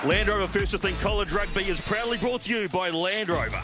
Land Rover First 15 College Rugby is proudly brought to you by Land Rover.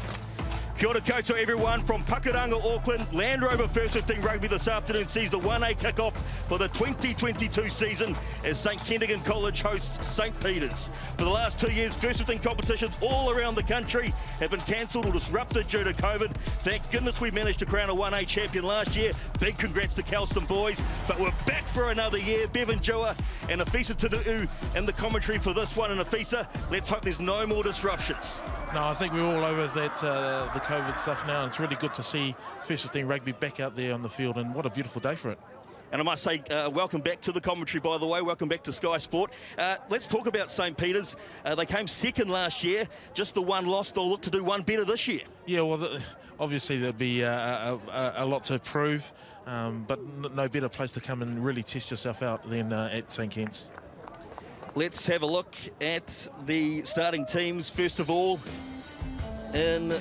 Kia ora koutou everyone from Pakuranga, Auckland. Land Rover First 15 Rugby this afternoon sees the 1A kick-off for the 2022 season as St Kentigern College hosts St Peters. For the last 2 years, First 15 competitions all around the country have been cancelled or disrupted due to COVID. Thank goodness we managed to crown a 1A champion last year. Big congrats to Kelston boys. But we're back for another year. Bevan Jua and Afisa Tanu'u in the commentary for this one. And Afisa, let's hope there's no more disruptions. No, I think we're all over that, the COVID stuff now. And it's really good to see First 15 Rugby back out there on the field, and what a beautiful day for it. And I must say, welcome back to the commentary, by the way. Welcome back to Sky Sport. Let's talk about St Peters. They came second last year, just the one loss. They'll look to do one better this year. Yeah, well, obviously there'll be a lot to prove, but no better place to come and really test yourself out than at St Kent's. Let's have a look at the starting teams. First of all, in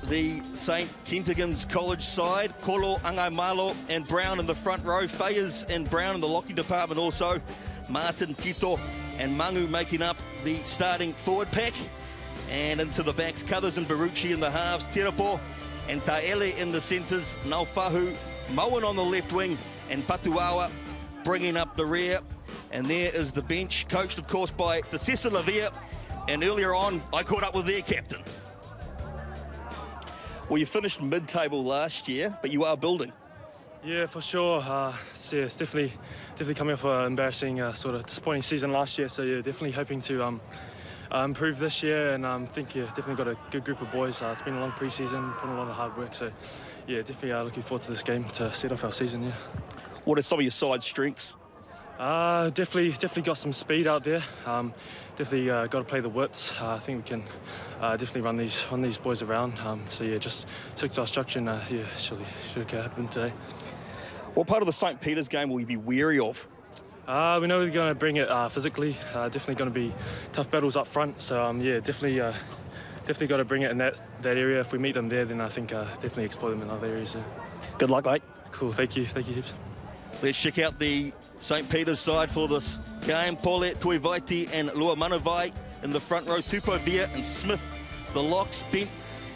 the St Kentigern's College side, Kolo, Angaimalo and Brown in the front row. Fayers and Brown in the locking department also. Martin, Tito and Mangu making up the starting forward pack. And into the backs, Cuthers and Barucci in the halves. Tirapo and Taele in the centres. Naufahu, Moen on the left wing and Patuawa bringing up the rear. And there is the bench, coached, of course, by Desessa Lavia. And earlier on, I caught up with their captain. Well, you finished mid-table last year, but you are building. Yeah, for sure. It's definitely coming off an embarrassing, sort of disappointing season last year. So, yeah, definitely hoping to improve this year. And I think, yeah, definitely got a good group of boys. It's been a long pre-season, put in a lot of hard work. So, yeah, definitely looking forward to this game to set off our season, yeah. What are some of your side strengths? Definitely got some speed out there. Definitely got to play the widths. I think we can definitely run these boys around. So yeah, just stick to our structure and yeah, should happen today. What part of the St Peters game will you be wary of? We know we're going to bring it physically. Definitely going to be tough battles up front. So yeah, definitely got to bring it in that area. If we meet them there, then I think definitely exploit them in other areas. Yeah. Good luck, mate. Cool. Thank you, Hibbs. Let's check out the St Peters side for this game. Paulette, Tuivaiti and Lua Manavai in the front row. Tupovia and Smith, the locks. Bent,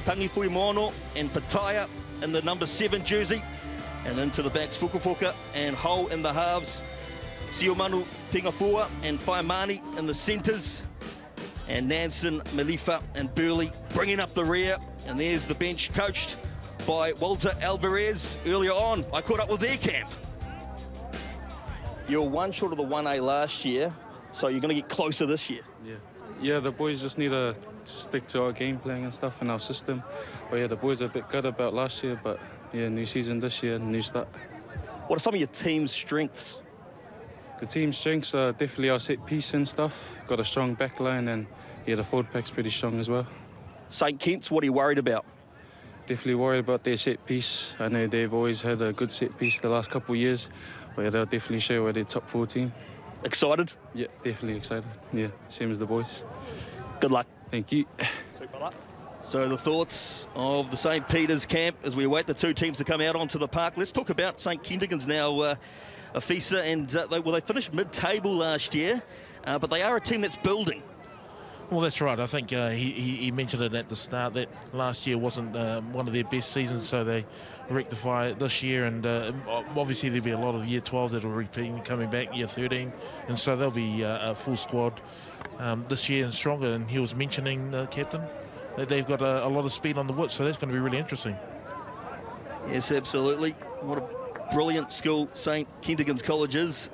Tangifui Mono and Pataya in the number 7 jersey. And into the backs, Fukufuka and Ho in the halves. Siomanu Tingafua and Faimani in the centres. And Nansen, Malifa and Burley bringing up the rear. And there's the bench coached by Walter Alvarez. Earlier on, I caught up with their camp. You were one short of the 1A last year, so you're going to get closer this year. Yeah, the boys just need to stick to our game plan and stuff in our system. But yeah, the boys are a bit good about last year, but yeah, new season this year, new start. What are some of your team's strengths? The team's strengths are definitely our set piece and stuff. Got a strong back line, and yeah, the forward pack's pretty strong as well. St Kent's, what are you worried about? Definitely worried about their set piece. I know they've always had a good set piece the last couple of years. But yeah, they'll definitely show where they're top 4 team. Excited? Yeah, definitely excited. Yeah, same as the boys. Good luck. Thank you. So the thoughts of the St Peters camp as we await the two teams to come out onto the park. Let's talk about St Kentigern's now, Afisa, and they finished mid-table last year, but they are a team that's building. Well, that's right. I think he mentioned it at the start that last year wasn't one of their best seasons, so they rectify it this year. And obviously there'll be a lot of year 12s that will repeat coming back, year 13, and so they'll be a full squad this year and stronger. And he was mentioning, captain, that they've got a lot of speed on the width, so that's going to be really interesting. Yes, absolutely. What a brilliant school St Kentigern's College is.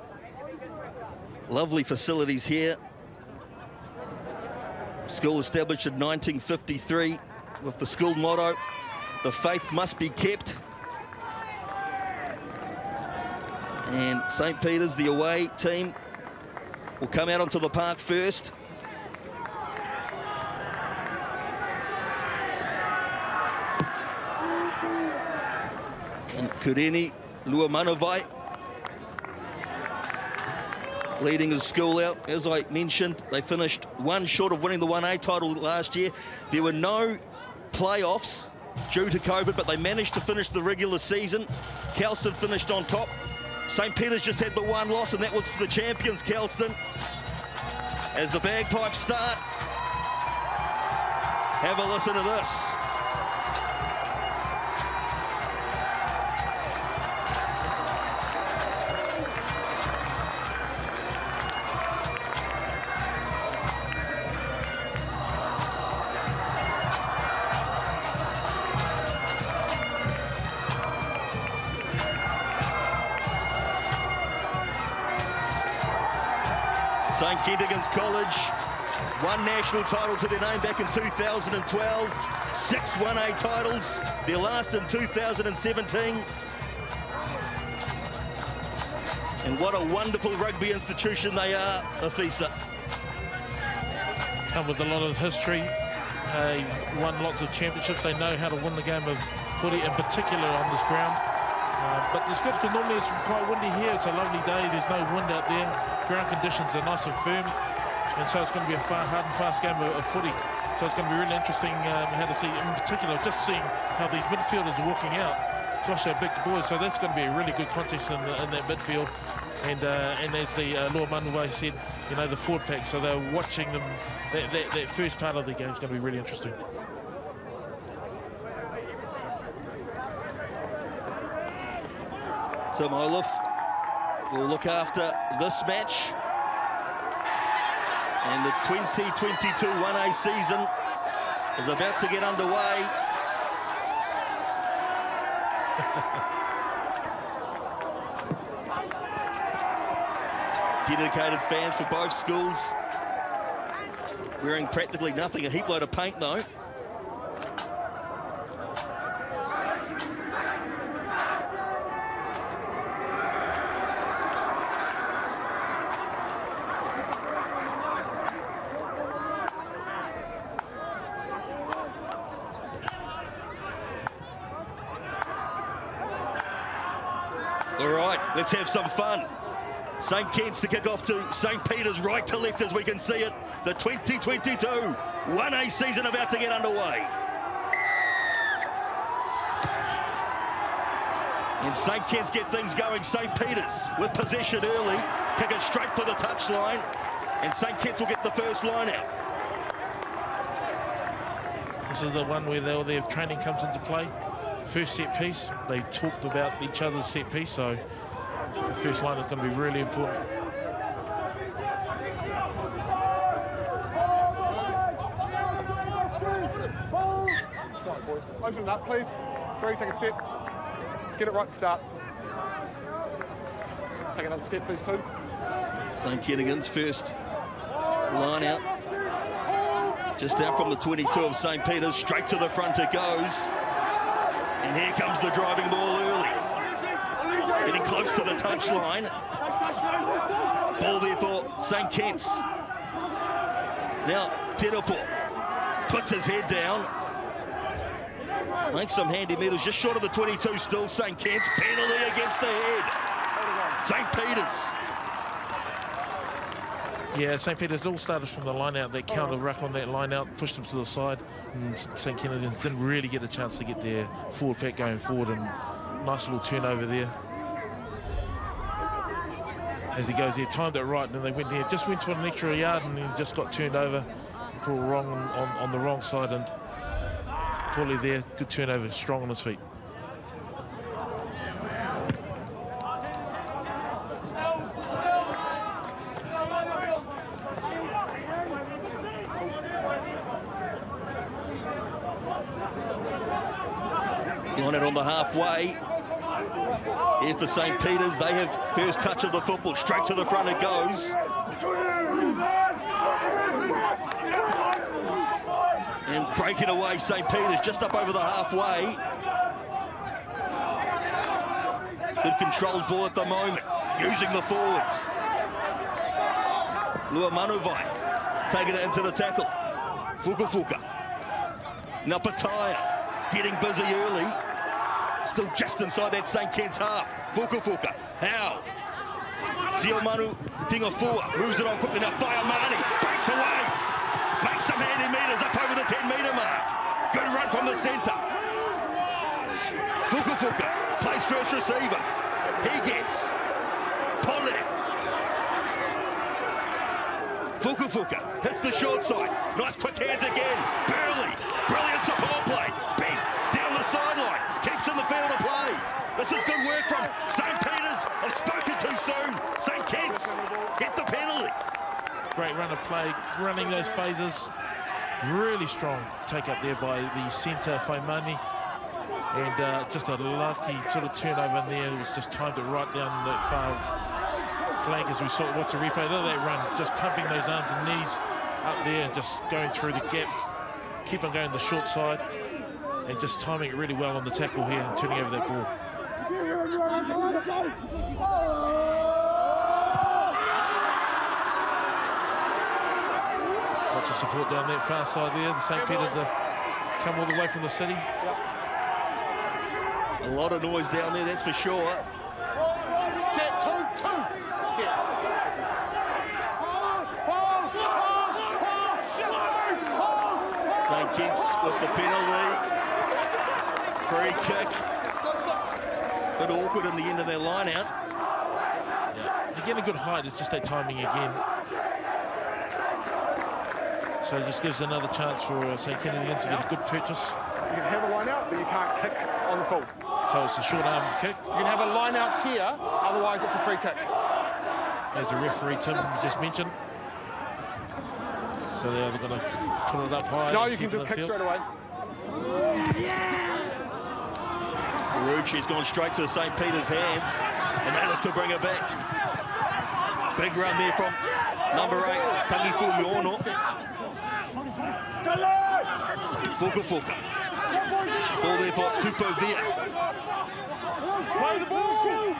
Lovely facilities here. School established in 1953 with the school motto, "The faith must be kept." And St Peters, the away team, will come out onto the park first. And Kureni Luamanovai leading his school out. As I mentioned, they finished one short of winning the 1A title last year. There were no playoffs due to COVID, but they managed to finish the regular season. Kelston finished on top. St Peters just had the one loss, and that was to the champions, Kelston. As the bagpipes start, Have a listen to this. St Kentigern's College, one national title to their name back in 2012, 6 1A titles, their last in 2017. And what a wonderful rugby institution they are, Afisa. Come with a lot of history, won lots of championships. They know how to win the game of footy, in particular on this ground. But it's good because normally it's quite windy here. It's a lovely day. There's no wind out there. Ground conditions are nice and firm. And so it's going to be a hard and fast game of footy. So it's going to be really interesting how to see, in particular, just seeing how these midfielders are walking out. Gosh, they're big boys. So that's going to be a really good contest in that midfield. And as the Lua Manuwai said, you know, the forward pack. So they're watching them. That first part of the game is going to be really interesting. Tim Olaf will look after this match. And the 2022 1A season is about to get underway. Dedicated fans for both schools. Wearing practically nothing, a heap load of paint though. All right, let's have some fun. St Kent's to kick off to St Peter's, right to left as we can see it. The 2022 1A season about to get underway. And St Kent's get things going. St Peter's with possession early, kick it straight for the touchline, and St Kent's will get the first line out. This is the one where their training comes into play. First set piece, they talked about each other's set piece, so the first line is going to be really important. Open it up, please. Three, take a step. Get it right to start. Take another step, please, too. St Kentigern's first line out. Just out from the 22 of St Peter's, straight to the front it goes. And here comes the driving ball early. Getting close to the touchline. Ball there for St Kent's. Now, Teropo puts his head down. Makes some handy meters, just short of the 22 still. St Kent's, penalty against the head. St Peter's. Yeah, St Peter's all started from the line out. They counter ruck on that line out, pushed them to the side, and St Kentigern didn't really get a chance to get their forward pack going forward, and nice little turnover there. As he goes there, timed it right, and then they went there, just went for an extra yard, and he just got turned over, crawled wrong on the wrong side, and poorly there, good turnover, strong on his feet. On it on the halfway. Here for St Peter's, they have first touch of the football. Straight to the front it goes. And breaking away St Peter's, just up over the halfway. Good controlled ball at the moment, using the forwards. Lua Manuwai taking it into the tackle. Fukafuka. Napataya getting busy early. Still just inside that St Kent's half. Fukafuka, how? Siomanu Tingafua moves it on quickly. Now Whaiamani breaks away. Makes some handy meters up over the 10-metre mark. Good run from the centre. Fukafuka plays first receiver. He gets Pole. Fukafuka hits the short side. Nice quick hands again. Burley run of play, running those phases. Really strong take up there by the centre, Faimani. And just a lucky sort of turnover in there. It was just timed it right down the far flank as we saw. Watch the replay. Look at that run, just pumping those arms and knees up there and just going through the gap. Keep on going the short side and just timing it really well on the tackle here and turning over that ball. Lots of support down that far side there. The St Peters have come all the way from the city. A lot of noise down there, that's for sure. Step 2, 2. Step. St Kitts with the penalty. Free kick. Bit awkward in the end of their line out. Yeah. They're getting a good height, it's just that timing again. So it just gives another chance for St Kentigern to get a good purchase. You can have a line out, but you can't kick on the full. So it's a short arm kick. You can have a line out here, otherwise it's a free kick. As the referee Tim just mentioned. So they're going to put it up high. No, you can just kick straight away. Baruchi's gone straight to St Peter's hands, and they look to bring it back. Big run there from number 8, Tangifu Yono. Fuka Fuka. Ball there for Tupovia. Play the ball!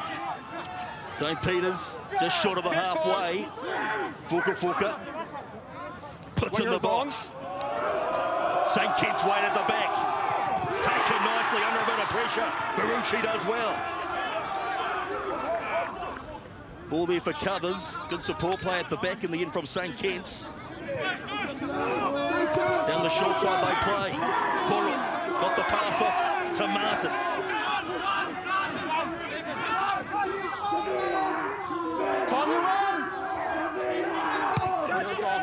St Peter's just short of the halfway. Fuka Fuka puts in the box. St Kitts wait at the back. Taken nicely under a bit of pressure. Baruchi does well. Ball there for Cuthers. Good support play at the back in the end from St Kitts. Down the short side they play. Koro got the pass off to Martin. Time to run!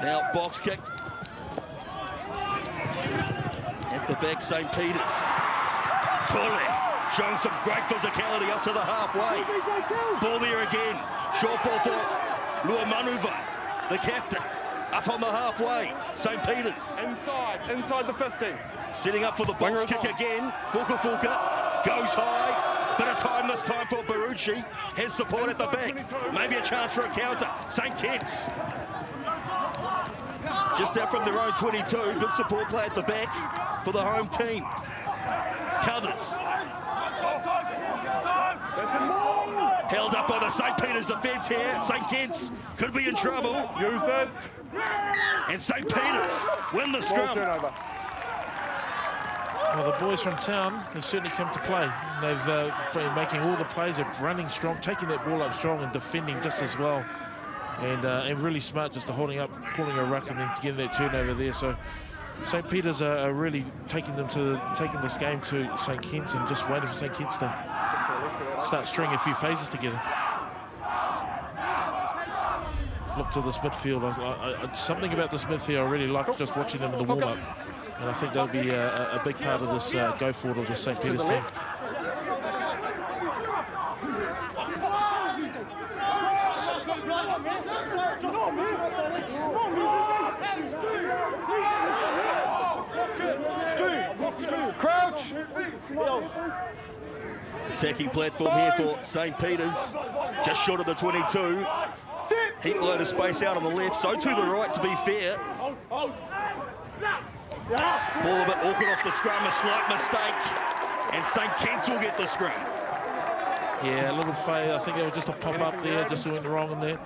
Now box kick. At the back, St Peters. Pulley showing some great physicality up to the halfway. Ball there again. Short ball for Luamanuva, the captain. Up on the halfway, St Peters. Inside the 50. Setting up for the box kick again. Fuka Fuka goes high. Bit of time this time for Baruchi. Has support at the back. Maybe a chance for a counter. St Kitts. Just out from their own 22. Good support play at the back for the home team. Cuthers. Held up by the St Peters defence here. St Kitts could be in trouble. Use it. And St Peters win the scrum. Turnover. Well, the boys from town have certainly come to play. They've been making all the plays. They're running strong, taking that ball up strong and defending just as well. And really smart just to holding up, pulling a ruck and then getting that turnover there. So St Peters are really taking this game to St Kitts and just waiting for St Kitts to start stringing a few phases together. Look to this midfield. Something about this midfield I really like just watching them in the warm-up. And I think that'll be a big part of this go forward of the St Peters team. Crouch! Attacking platform here for St Peters. Just short of the 22. Sit! Heap load of space out on the left. So to the right, to be fair. Ball a bit awkward off the scrum. A slight mistake. And St Kitts will get the scrum. Yeah, a little fade. I think it was just a pop-up there. Just went wrong in there.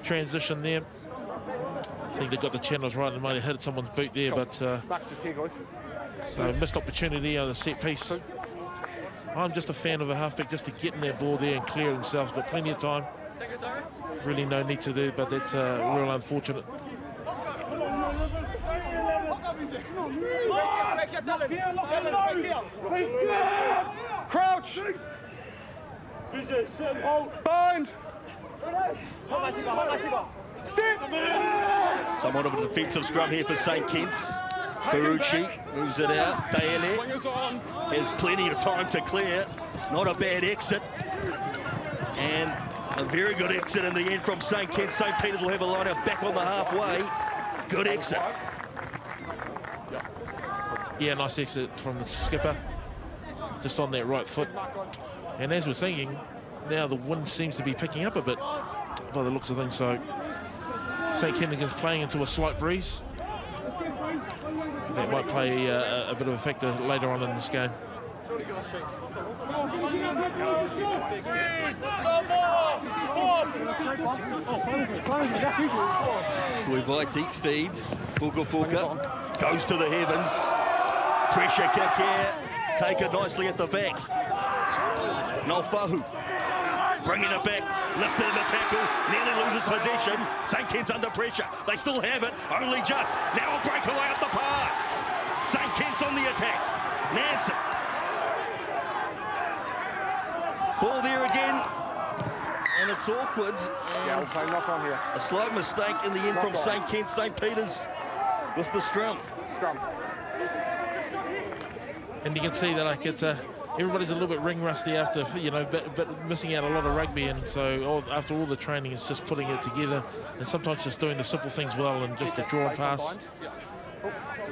Transition there. I think they got the channels right and might have hit someone's boot there, but Max just here, guys. so missed opportunity on the set piece. I'm just a fan of a halfback just to get in that ball there and clear himself. Got plenty of time. Really no need to do, but that's real unfortunate. Crouch! Bind! Sit! Somewhat of a defensive scrum here for St Kitts. Baruchi moves it out. Daele has plenty of time to clear. Not a bad exit. And A very good exit in the end from St Kent. St Peters will have a line out back on the halfway. Good exit. Yeah, nice exit from the skipper. Just on that right foot. And as we're thinking, now the wind seems to be picking up a bit by the looks of things. So St Kentigern's playing into a slight breeze. That might play a bit of a factor later on in this game. Tuivaiti feeds. Fuka goes to the heavens. Pressure kick here. Taken nicely at the back. Nolfahu bringing it back. Lifted in the tackle. Nearly loses possession. St Kent's under pressure. They still have it. Only just. Now a breakaway up the park. St Kent's on the attack. Nansen. Ball there again. And it's awkward. Yeah, we'll play knock on here. A slight mistake in the end from St Kent. St Peters with the scrum. Scrum. And you can see that like it's everybody's a little bit ring rusty after, you know, but missing out a lot of rugby, and so after all the training, it's just putting it together and sometimes just doing the simple things well and just a draw and pass.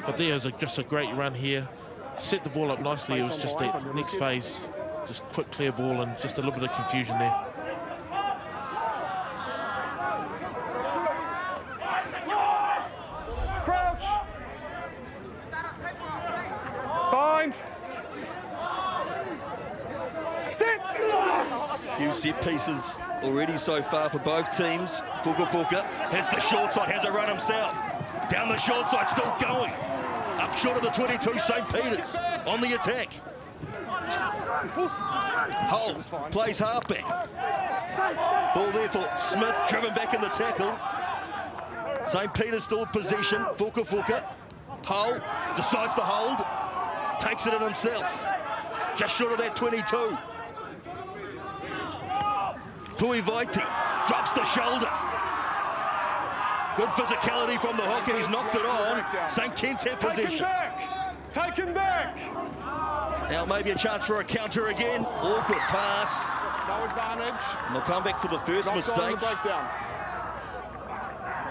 But there's just a great run here. Set the ball up nicely. It was just that next phase, just quick clear ball and just a little bit of confusion there. Crouch. Bind. Sit. Few set pieces already so far for both teams. Fuka hits the short side, has a run himself. Down the short side, still going. Up short of the 22, St Peters on the attack. Hull plays halfback. Ball there for Smith, driven back in the tackle. St Peters still with possession. Fuka. Hull decides to hold. Takes it in himself. Just short of that 22. Tuivaiti drops the shoulder. Good physicality from the hooker. He's knocked it on. St Kent's have possession. Taken back. Now maybe a chance for a counter again. Awkward pass. No advantage. And they'll come back for the first mistake.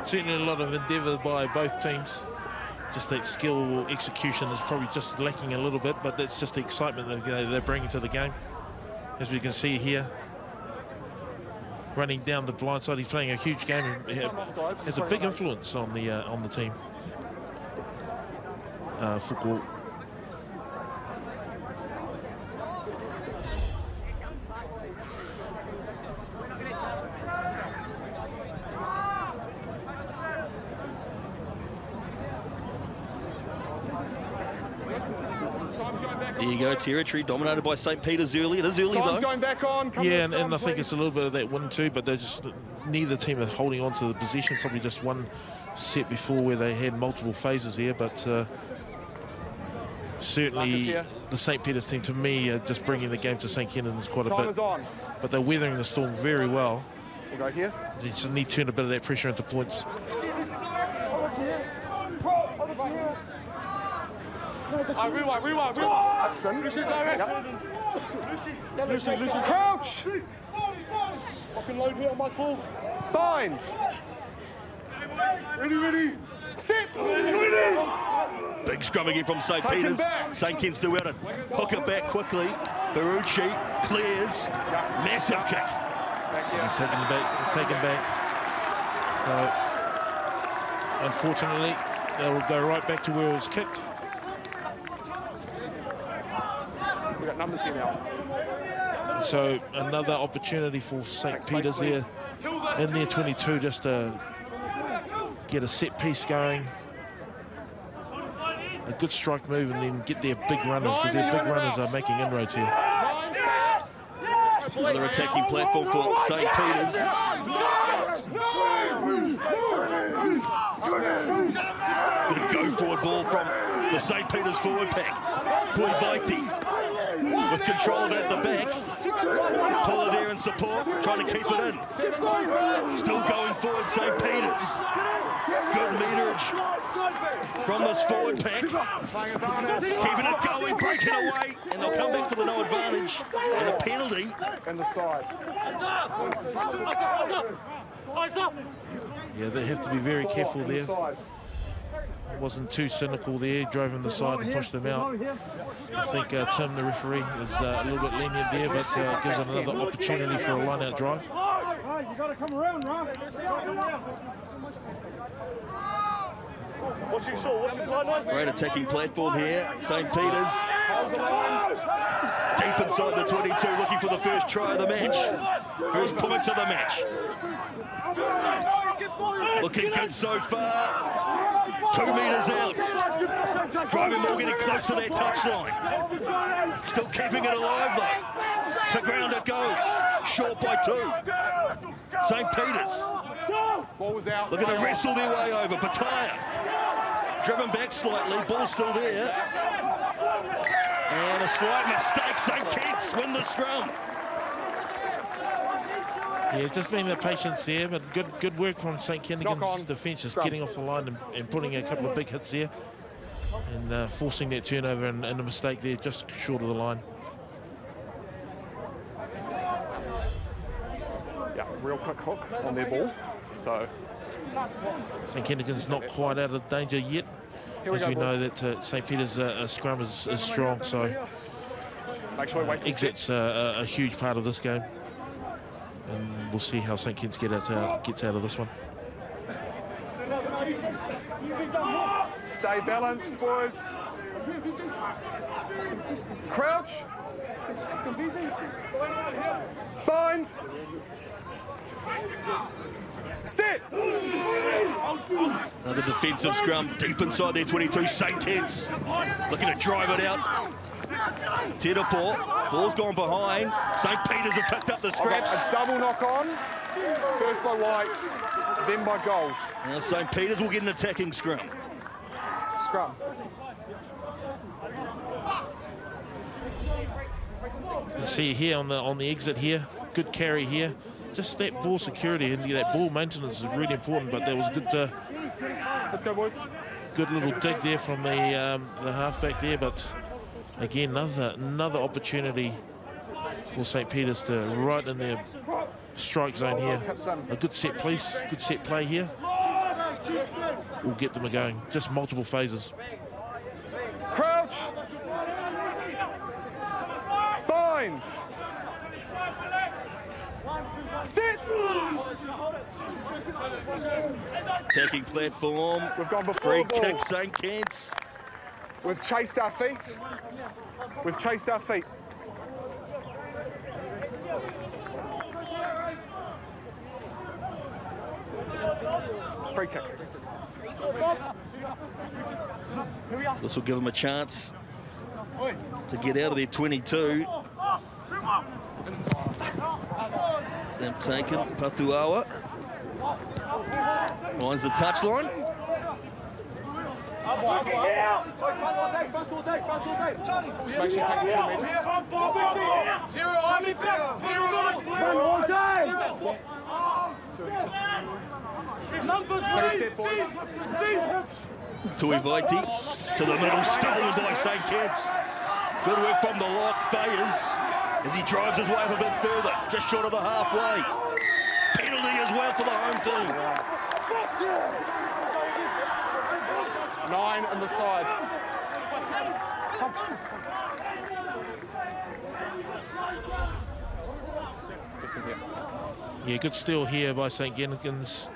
Certainly a lot of endeavour by both teams. Just that skill execution is probably just lacking a little bit, but that's just the excitement that they're bringing to the game. As we can see here, running down the blind side, he's playing a huge game and has a big influence on the team. Football. There you go, territory dominated by St Peters early. It is early though. Going back on. Yeah, and I think it's a little bit of that wind too, but they're just, neither team are holding on to the position. Probably just one set before where they had multiple phases here, but certainly the St Peters team, to me, just bringing the game to St Kentigern quite a bit. But they're weathering the storm very well. You go here. They just need to turn a bit of that pressure into points. Rewind. Lucy. Crouch. Fucking load here on my ball. Bind. Ready. Sit. Big scrum again from St Peters. St Kent's do out and hook it back quickly. Barucci clears. Massive kick. He's taken back. So, unfortunately, they will go right back to where it was kicked. We've got numbers here now. So another opportunity for St Peters there in their 22 just to get a set piece going. A good strike move and then get their big runners, because their big runners are making inroads here. Another attacking platform for St Peters. Good go-forward ball from the St Peters forward pack. Tuivaiti with control of it at the back. Puller there and Excellent support, trying to keep it in. Still going forward, St Peters. Good meterage from this forward pack. Keeping it going, breaking away, and they'll come back for the no advantage and a penalty. And the side. Yeah, they have to be very careful there. Wasn't too cynical there, drove him the side and pushed them out. I think Tim, the referee, is a little bit lenient there, but gives another opportunity for a line-out drive. You got to come around, right? Great attacking platform here, St Peters. Deep inside the 22, looking for the first try of the match. First points of the match. Looking good so far. 2 metres out. Driving more, getting close to that touchline. Still keeping it alive though. To ground it goes. Short by 2. St Peters. Looking to wrestle their way over. Pataya. Driven back slightly. Ball still there. And a slight mistake. St Kitts win the scrum. Yeah, just being the patience there, but good work from St Kentigern's defence, just getting off the line and putting a couple of big hits there, and forcing that turnover and a mistake there just short of the line. Yeah, real quick hook on their ball. So St Kentigern's not quite out of danger yet, as we know that St Peters' scrum is strong, so make sure we wait till exit's a huge part of this game. And we'll see how St Kitts gets out of this one. Stay balanced, boys. Crouch. Bind. Sit. Another defensive scrum deep inside their 22. St Kitts looking to drive it out. Tedaport, ball's gone behind. St Peters have picked up the scraps. A double knock on. First by White, then by Gold. Now St Peters will get an attacking scrum. Scrum. You see here on the exit here, good carry here. Just that ball security and that ball maintenance is really important. But there was good. Let's go, boys. Good little dig there from the halfback there, but. Again, another opportunity for St Peters to right in their strike zone here. A good set play here. Will get them going. Just multiple phases. Crouch. Bind. Sit. Attacking platform. We've gone before Free the ball. kick, St Kitts. We've chased our feet. We've chased our feet. It's free kick. This will give them a chance to get out of their 22. Snap taken, Patuawa. Finds the touchline. Make sure you take 2 metres. Take a step forward. Tui Vaiti to the middle, stolen by St Kitts. Good work from the lock, Fayers, as he drives his way up a bit further, just short of the halfway. Penalty as well for the home team. 9 on the side. Just in here. Yeah, good steal here by St Kitts.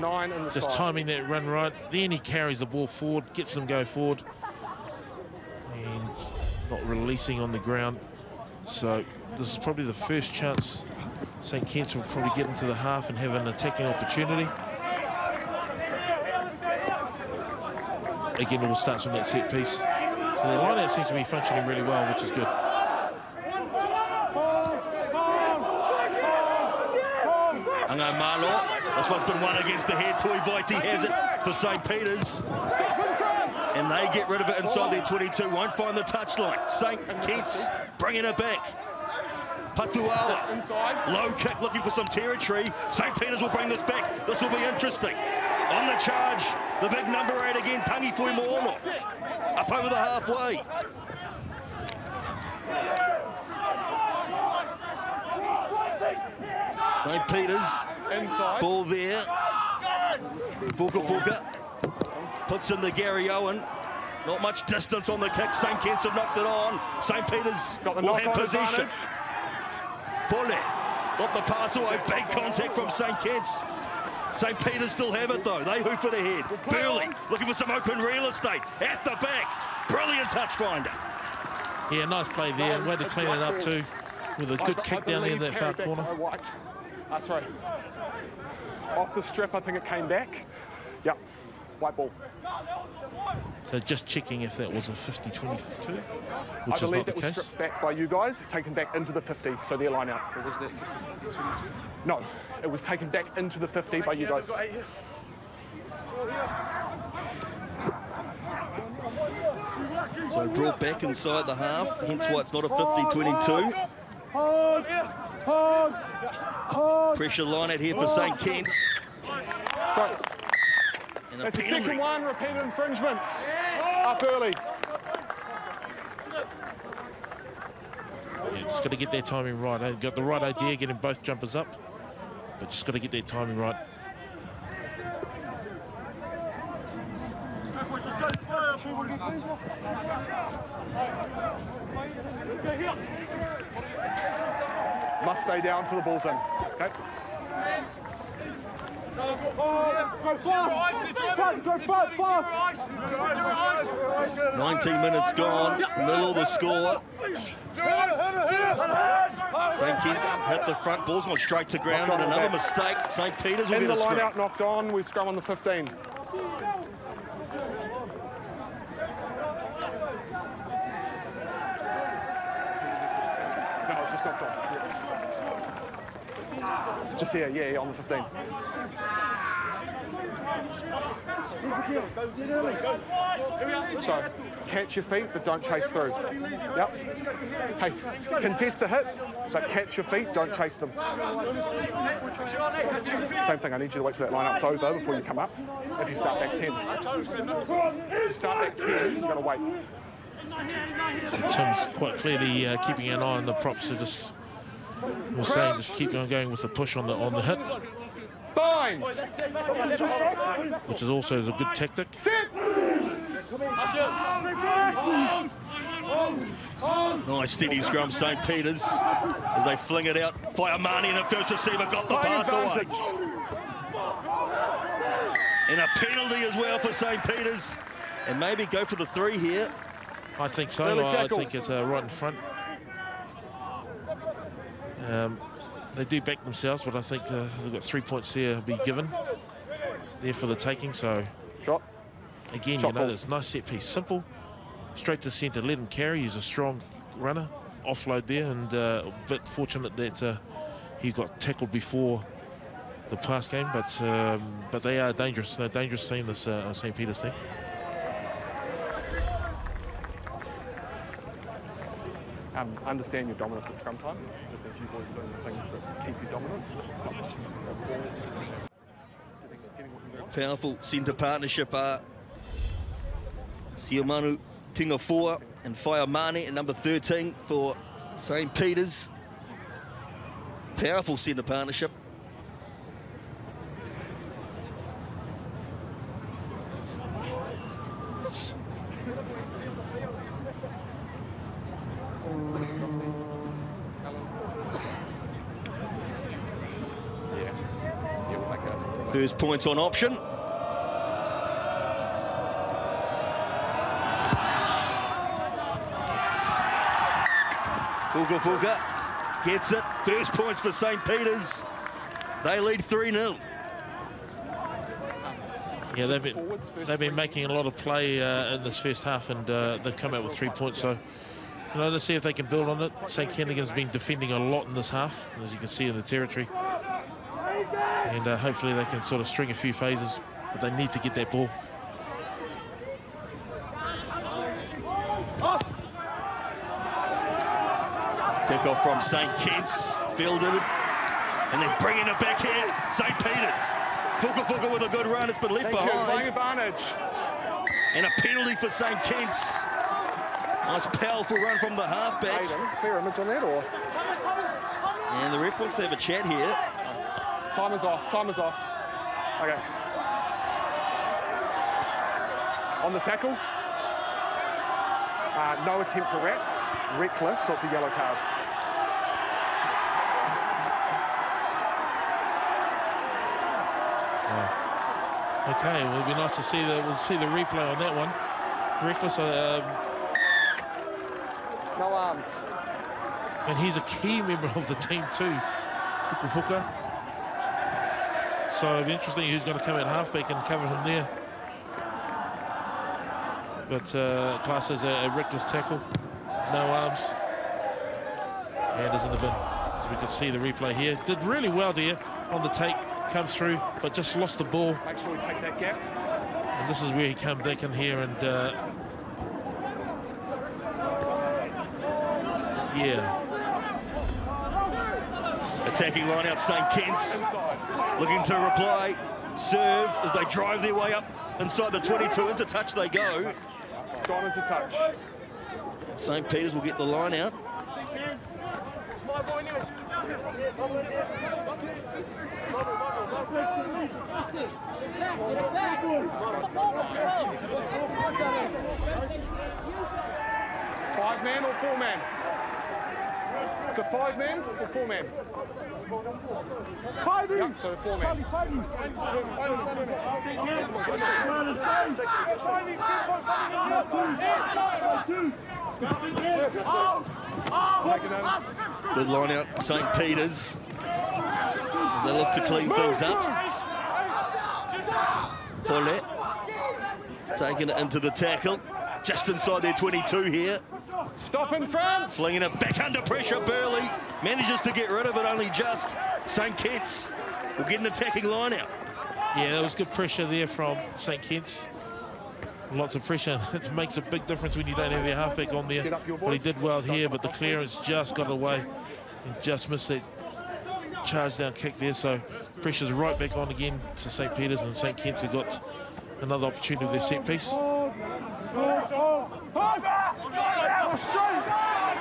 9 on the Just side. timing that run right. Then he carries the ball forward, gets them go forward. And not releasing on the ground. So this is probably the first chance St Kitts will probably get into the half and have an attacking opportunity. Again, it all starts from that set piece. So the line-out seems to be functioning really well, which is good. Ango Malo. This one's been won against the head. Tui Vaiti has it for St Peters. Step in front. And they get rid of it inside their 22. Won't find the touchline. St Kitts bringing it back. Patuawa. Inside. Low kick looking for some territory. St Peters will bring this back. This will be interesting. On the charge, the big number 8 again, Tangi Fuimono. Up over the halfway. St Peters. Inside. Ball there. Fuka puts in the Gary Owen. Not much distance on the kick. St Kent's have knocked it on. St Peters will have possession. Pole got the pass away. Big contact from St Kent's. St Peters still have it though. They hoof it ahead. Burley looking for some open real estate at the back. Brilliant touch finder. Yeah, nice play there. Way to clean it up too, with a good kick down there in that far corner. Sorry. Off the strip, I think it came back. Yep, white ball. So just checking if that was a 50-22, which I is believe not the that was case. stripped back by you guys, taken back into the 50, so they're line out. No, it was taken back into the 50 by you guys. So brought back inside the half, hence why it's not a 50-22. Pressure line out here for St Kent's. Sorry. And a That's the penalty. second one, repeated infringements. Up early. Yeah, just got to get their timing right. They've got the right idea, getting both jumpers up, but just got to get their timing right. Must stay down till the ball's in. Okay. Go fast. 19 minutes gone, middle of the score. St Kent's hit the front, ball's gone straight to ground, and another mistake. St Peters will In get the a line scrum. out, knocked on, we scrum on the 15. No, it's just knocked on. Yeah. Just here, yeah, on the 15. So, catch your feet, but don't chase through. Yep. Hey, contest the hit, but catch your feet, don't chase them. Same thing, I need you to wait till that line-up's over before you come up. If you start back 10. If you start back 10, you've got to wait. So Tim's quite clearly keeping an eye on the props. So just was saying, just keep on going with the push on the hit, Binds. which is also a good tactic. Sit. Nice steady scrum, St Peters, as they fling it out. Faiamani and the first receiver got the pass away. And a penalty as well for St Peters. And maybe go for the 3 here. I think so. Early I tackle. think it's right in front. They do back themselves, but I think they've got 3 points there to be given there for the taking. So Shot. again, Shot you know, called. that's a nice set piece, simple, straight to centre. Let him carry. He's a strong runner. Offload there, and a bit fortunate that he got tackled before the pass game. But they are dangerous. They're a dangerous team, this St Peters team. Understand your dominance at scrum time. Just need you boys doing the things that keep you dominant. Getting what you want. Powerful centre partnership are Siomanu Tingafua and Faiamani at number 13 for St Peters. Powerful centre partnership. First points on option. Fuka gets it. First points for St Peters. They lead 3-0. Yeah, they've been making a lot of play in this first half, and they've come out with 3 points. So, you know, let's see if they can build on it. St Kentigern's been defending a lot in this half, as you can see in the territory. And hopefully they can sort of string a few phases, but they need to get that ball. Kick off from St Kitts, fielded, and then bringing it back here, St Peters. Fuka with a good run, it's been left behind. Playing advantage. And a penalty for St Kitts. Nice powerful run from the halfback. Aiden, clear image on that, or? And the ref wants to have a chat here. Time is off, time is off. Okay. On the tackle. No attempt to wrap. Reckless, so it's a yellow card. Okay, well, it'll be nice to see the replay on that one. Reckless. No arms. And he's a key member of the team too, Fuka. So it'll be interesting who's going to come at halfback and cover him there. But class as a reckless tackle, no arms. And is in the bin. So we can see the replay here. Did really well there on the take, comes through, but just lost the ball. Make sure we take that gap. And this is where he came back in here and yeah. Attacking line out St Kitts, looking to reply, serve as they drive their way up inside the 22, into touch they go. It's gone into touch. St Peters will get the line out. Five man or four man? It's a 5 man or 4 man? Yep, so 4 man. Good line out St Peters as they look to clean things up. Toilet taking it into the tackle, just inside their 22 here. Stop in front. Flinging it back under pressure, Burley manages to get rid of it, only just. St Kitts will get an attacking line out. Yeah, there was good pressure there from St Kitts. Lots of pressure. It makes a big difference when you don't have your halfback on there. But he did well here, but the clearance just got away and just missed that charge down kick there. So pressure's right back on again to St Peters, and St Kitts have got another opportunity with their set piece.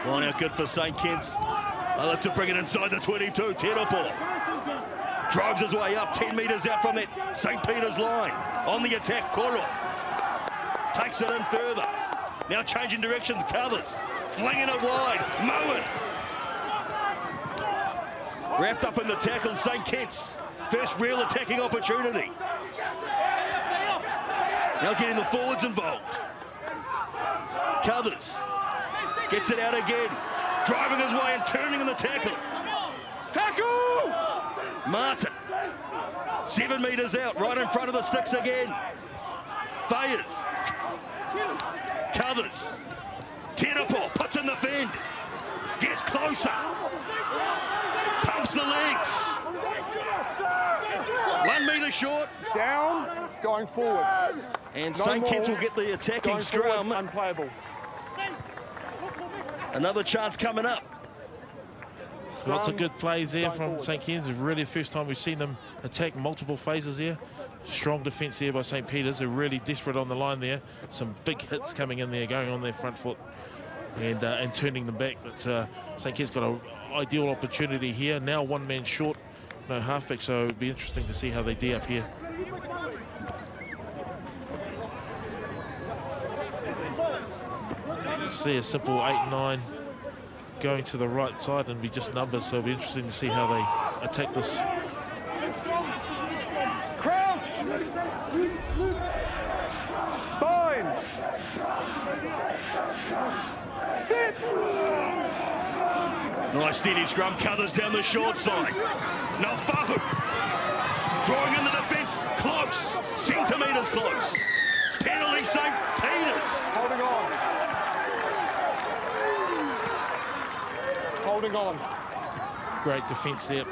Line out good for St Kitts. They look to bring it inside the 22. Teropo drives his way up 10 metres out from that St Peters line. On the attack, Koro takes it in further. Now changing directions, covers. Flinging it wide, Moen. Wrapped up in the tackle, St Kitts. First real attacking opportunity. Now getting the forwards involved. Covers. Gets it out again. Driving his way and turning in the tackle. Tackle! Martin. 7 metres out, right in front of the sticks again. Fires. Covers. Teropo puts in the fend. Gets closer. Pumps the legs. 1 metre short. Down, going forwards. And No St Kitts more. will get the attacking Going scrum. forwards, unplayable. Another chance coming up. Lots of good plays there going from forwards. St Kentigern. It's really the first time we've seen them attack multiple phases there. Strong defence there by St Peters. They're really desperate on the line there. Some big hits coming in there, going on their front foot and turning them back. But St Kitts got an ideal opportunity here. Now 1 man short, no halfback, so it'd be interesting to see how they D up here. See a simple 8-9 going to the right side and be just numbers, so it'll be interesting to see how they attack this. Crouch! Bind! Sit! Nice steady scrum, Cuthers down the short side. Nafahu drawing in the defence, close, centimetres close. Penalty St Peters. Holding on. Holding on. Great defence there.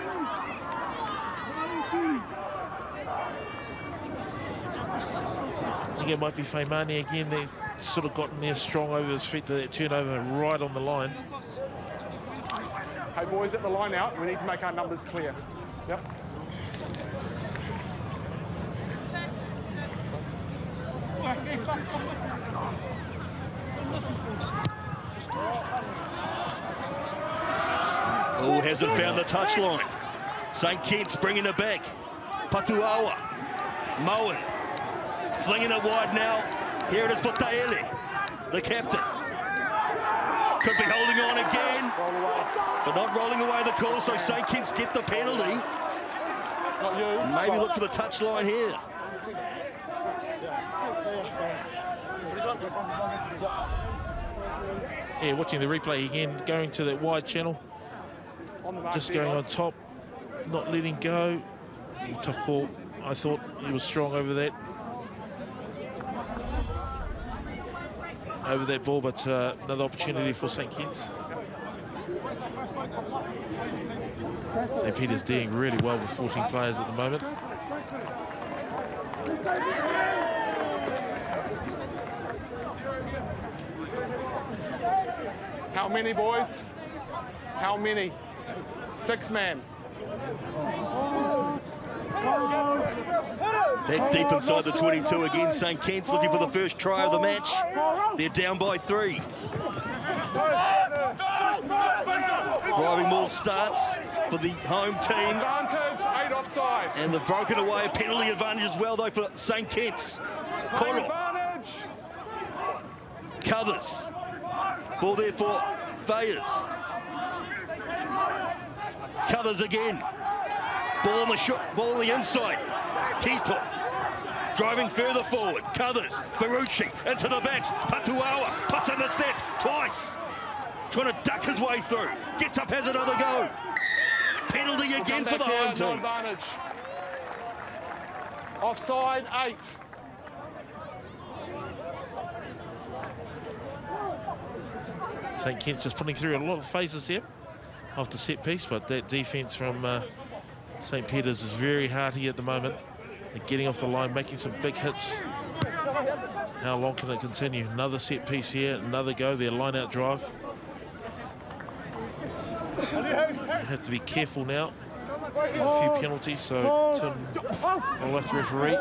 I think it might be Faimani again. They sort of gotten there strong over his feet to that turnover right on the line. Hey, boys, at the line out, we need to make our numbers clear. Yep. Oh, hasn't found the touchline. St Kit's bringing it back. Patuawa. Moen. Flinging it wide now. Here it is for Taele, the captain. Could be holding on again, but not rolling away the call, so St Kitts get the penalty. Maybe look for the touchline here. Yeah, watching the replay again, going to that wide channel, just going on top, not letting go. Tough call. I thought he was strong over that. Over that ball, but another opportunity for St Kitts. St Peter's doing really well with 14 players at the moment. How many, boys? How many? 6 men. Back deep inside the 22 again. St Kitts looking for the first try of the match. They're down by 3. Driving ball starts for the home team. Advantage, 8 offside. And they've broken away a penalty advantage as well, though, for St Kitts. Kolo Advantage. covers. Ball there for Fayers. Covers again. Ball on the ball on the inside. Tito driving further forward. Covers. Barucci into the backs. Patuawa puts in the step twice. Trying to duck his way through. Gets up, has another go. Penalty again for the home team. Advantage. Offside, 8. St Kitts just putting through a lot of phases here after set piece, but that defence from St Peter's is very hearty at the moment. They're getting off the line, making some big hits. How long can it continue? Another set piece here, another go, their line-out drive. They have to be careful now. There's a few penalties, so Tim will have to referee.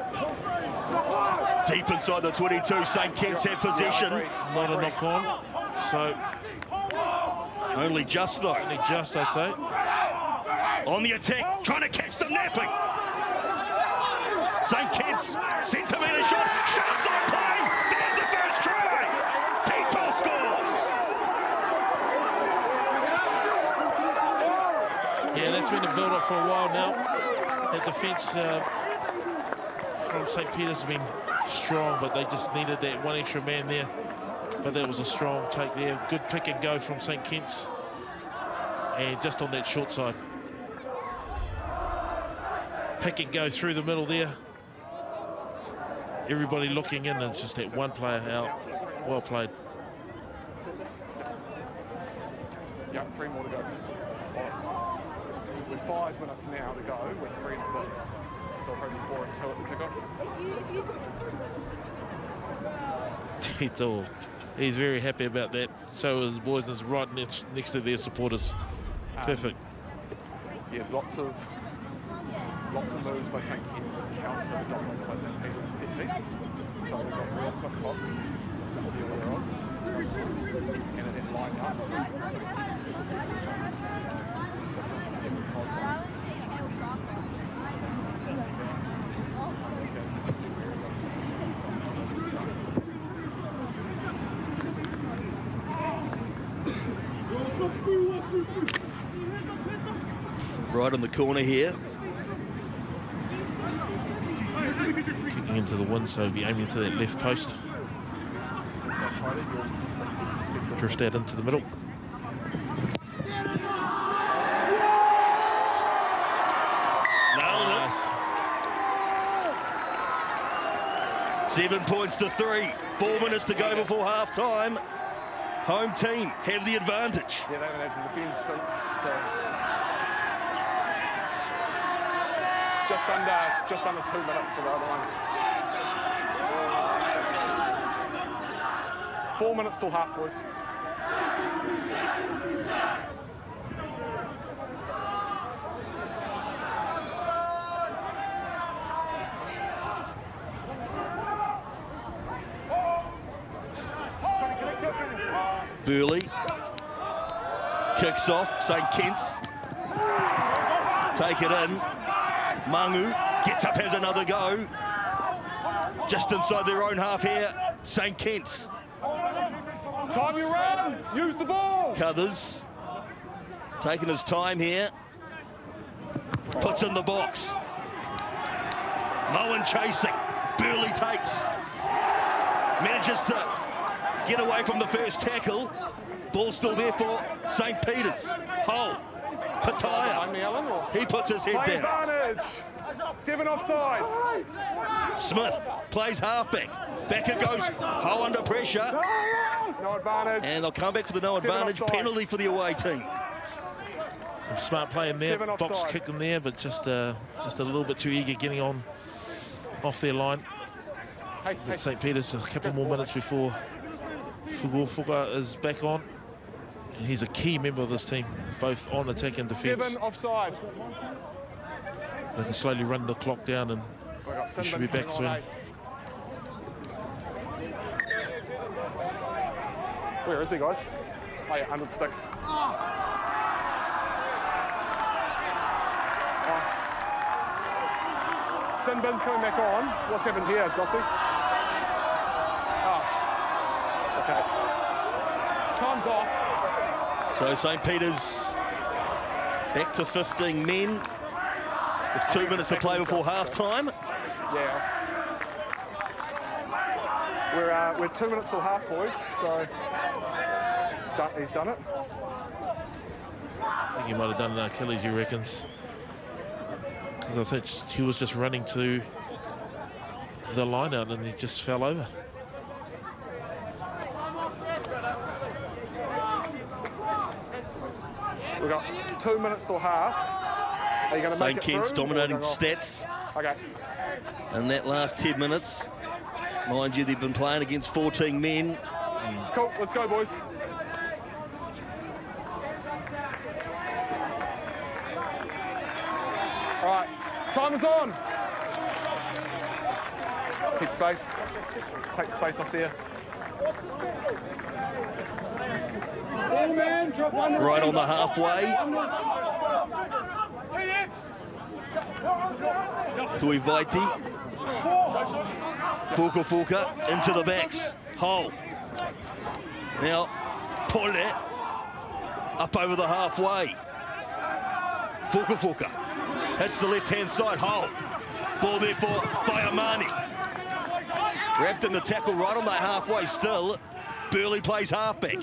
Deep inside the 22, St Kitts have possession. Not a knock-on, so... Only just, though. Only just, I'd say. On the attack, trying to catch them napping. St Kitts, centimetre shot, shots on play. There's the first try. Tito scores. Yeah, that's been a build-up for a while now. That defence from St Peter's has been strong, but they just needed that one extra man there. But that was a strong take there. Good pick and go from St Kitts. And just on that short side. Pick and go through the middle there. Everybody looking in, and it's just that one player out. Well played. Yeah, 3 more to go. With 5 minutes now to go, with 3 to go. So probably 4 until at the kickoff. Tito, he's very happy about that. So is boys, is right next to their supporters. Perfect. Yeah, lots of moves by St Kitts to counter the dominance by St Peter's and set piece. So we've got real quick blocks just to be aware of. And then line up. Right on the corner here. Kicking into the wind, so be aiming to that left post. Drift that into the middle. Nailed it. Nice. 7 points to 3. 4 minutes to go before half-time. Home team have the advantage. Yeah, they haven't had to defend since, so... Just under 2 minutes for the other one. 4 minutes till half, boys. Burley kicks off. St Kent's take it in. Mangu gets up, has another go. Just inside their own half here, St Kent's. Time you run, use the ball. Cuthers taking his time here. Puts in the box. No one chasing. Burley takes. Manages to get away from the first tackle. Ball still there for St Peter's. Hull. Pataya. He puts his head Play down. advantage. 7 offside. Smith plays halfback. Back it goes. Hull under pressure. No advantage. And they'll come back for the no 7 advantage. offside. Penalty for the away team. Some smart play in there. 7 Box offside. kick in there, but just a little bit too eager getting on off their line. But St Peter's a couple more minutes before Fukuoka is back on. And he's a key member of this team, both on attack and defence. 7 offside. They can slowly run the clock down and he should be back soon. Where is he, guys? Oh, yeah, under the sticks. Sinbin's coming back on. What's happened here, Dossie? Oh, okay. Time's off. So St Peter's back to 15 men with 2 minutes to play before half-time. Yeah. We're 2 minutes till half, boys, so he's done it. I think he might have done an Achilles, he reckons. Because I think he was just running to the line out and he just fell over. So we've got 2 minutes till half. Are you going to make St it Kent's through, or dominating going off? stats Okay. in that last 10 minutes. Mind you, they've been playing against 14 men. Cool, let's go, boys. All right, time is on. Keep space. Take the space off there. Full man, drop one. Right on the halfway. Tuivaiti. Fukuoka into the backs. Hull. Now, pull it up over the halfway. Fukuoka hits the left-hand side. Hull. Ball there for Faiamani. Wrapped in the tackle right on that halfway still. Burley plays halfback.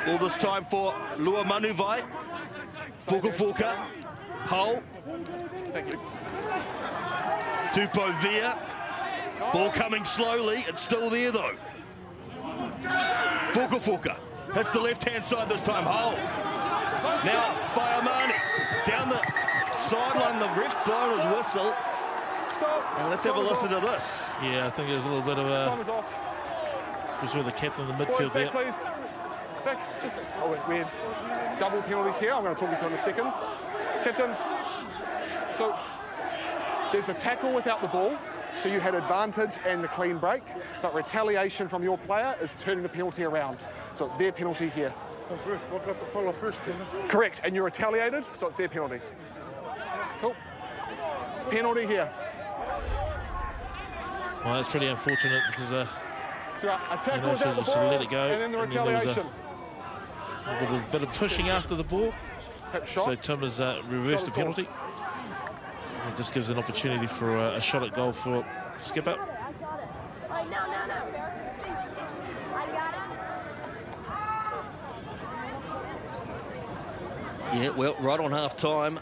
All this time for Lua Manuvai. Fukuoka. Hull. Tupo Via. Ball coming slowly. It's still there though. Fukuoka hits the left-hand side this time. Hull. Now Faiamani down the sideline. The ref blowing his whistle. Stop. And let's have a listen to this. Yeah, I think there's a little bit of Time a, is off. especially with the captain in the Boys, midfield there. back, please. Back. Just. Oh, we had double penalties here. I'm going to talk you through in a second. Captain. So there's a tackle without the ball, so you had advantage and the clean break, but retaliation from your player is turning the penalty around. So it's their penalty here. Correct, and you retaliated, so it's their penalty. Cool. Penalty here. Well, that's pretty unfortunate because So a tackle You know, so without the just ball, let it go, and then the and then there was retaliation. a little bit of pushing after the ball. Take shot. So Tim has reversed the Shot is penalty. It just gives an opportunity for a shot at goal for Skipper. Yeah, well, right on half-time.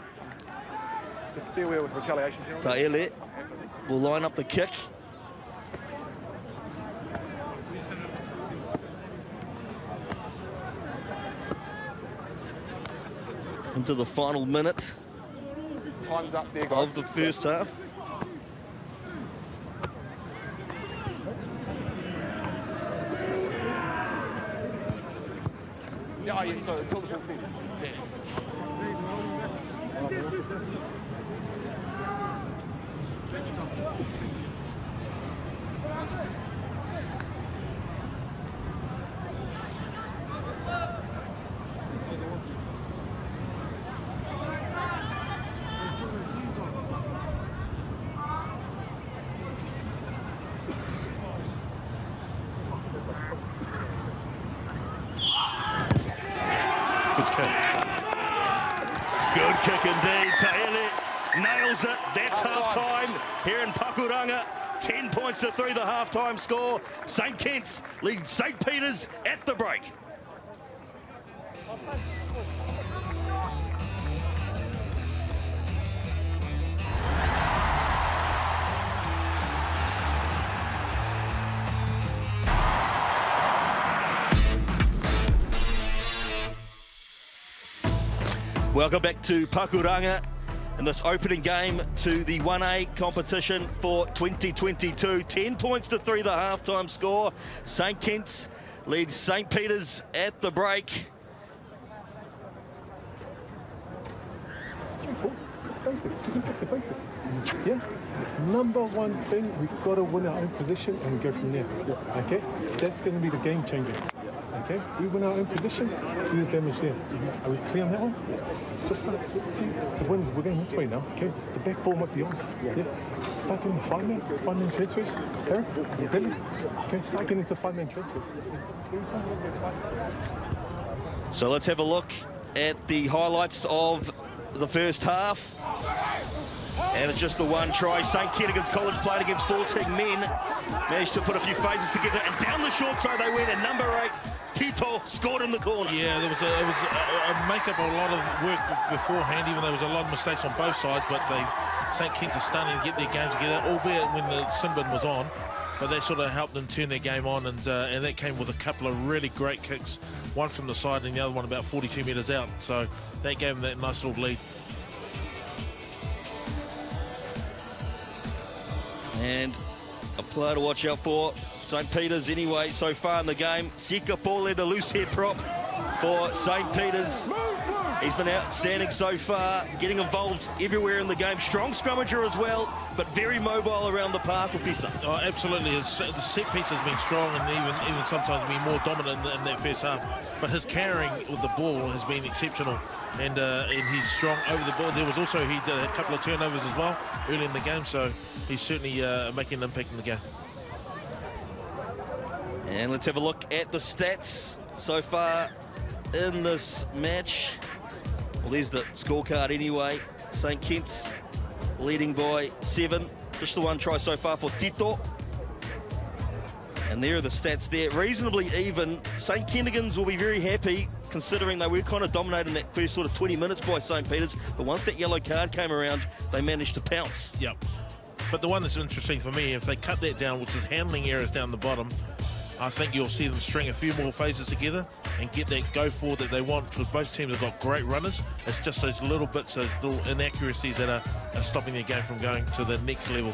Just be aware with retaliation penalties. Taele Stuff happens. will line up the kick. Into the final minute Time's up there, guys. of the first half. Yeah, so until the ball's there. Good kick indeed. Taele nails it. That's half-time here in Pakuranga. 10 points to 3, the half-time score. St Kitts leads St Peters at the break. Welcome back to Pakuranga in this opening game to the 1A competition for 2022. 10 points to 3, the halftime score. St Kitts leads St Peters at the break. It's basics. It's the basics. Yeah. Number one thing, we've got to win our own position and go from there. Okay? That's going to be the game changer. Okay, we win our own position, do the damage there. Are we clear on that one? Just start, see, the wind, we're going this way now, okay? The back ball might be off, yeah? Start doing five-man transfers. Harry, really? Okay, start getting into five-man transfers. So let's have a look at the highlights of the first half. And it's just the one try. St Kentigern's College played against 14 men. Managed to put a few phases together, and down the short side they went, and number 8, Tito, scored in the corner. Yeah, there was a make-up of a lot of work beforehand, even though there was a lot of mistakes on both sides, but St Kitts are starting to get their game together, albeit when the Simbin was on, but they sort of helped them turn their game on, and that came with a couple of really great kicks, one from the side and the other one about 42 metres out, so that gave them that nice little lead. And a player to watch out for, St Peters anyway, so far in the game. Sika Pole, the loose head prop for St Peters. He's been outstanding so far, getting involved everywhere in the game. Strong scrummager as well, but very mobile around the park, Professor. Oh, absolutely. The set piece has been strong and even sometimes been more dominant in that first half. But his carrying with the ball has been exceptional, and he's strong over the ball. There was also, he did a couple of turnovers as well early in the game, so he's certainly making an impact in the game. And let's have a look at the stats so far in this match. Well, there's the scorecard anyway. St Kitts leading by 7. Just the one try so far for Tito. And there are the stats there. Reasonably even. St Kentigern's will be very happy, considering they were kind of dominating that first sort of 20 minutes by St Peters. But once that yellow card came around, they managed to pounce. Yep. But the one that's interesting for me, if they cut that down, which is handling errors down the bottom, I think you'll see them string a few more phases together and get that go forward that they want, because both teams have got great runners. It's just those little bits, those little inaccuracies that are stopping their game from going to the next level.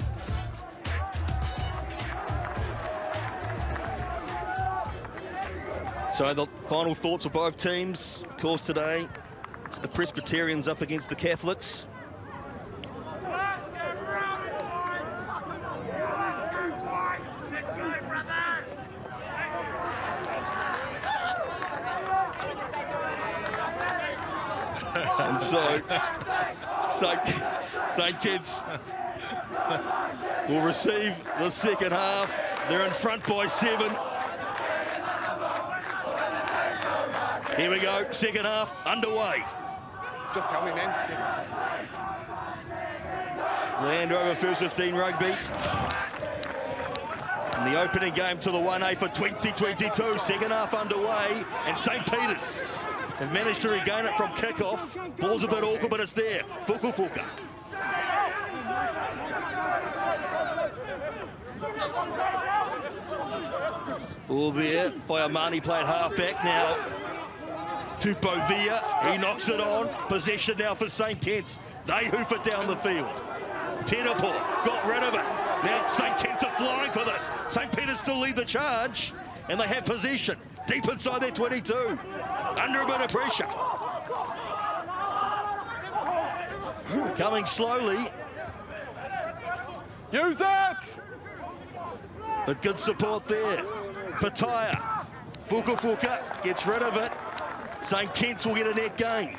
So the final thoughts of both teams. Of course, today it's the Presbyterians up against the Catholics. And so St Kitts will receive the second half. They're in front by 7. Here we go, second half underway. Just tell me, man. Land Rover first 15 rugby. And the opening game to the 1A for 2022. Second half underway, and St Peters have managed to regain it from kick-off. Ball's a bit awkward, but it's there. Fukufuka. Ball there. Whaiamani played half-back now. Tupovia, he knocks it on. Possession now for St Kitts. They hoof it down the field. Tenapo got rid of it. Now St Kitts are flying for this. St Peters still lead the charge, and they have possession deep inside their 22. Under a bit of pressure. Coming slowly. Use it! But good support there. Pataya. Fukufuka gets rid of it. St Kitts will get a net gain.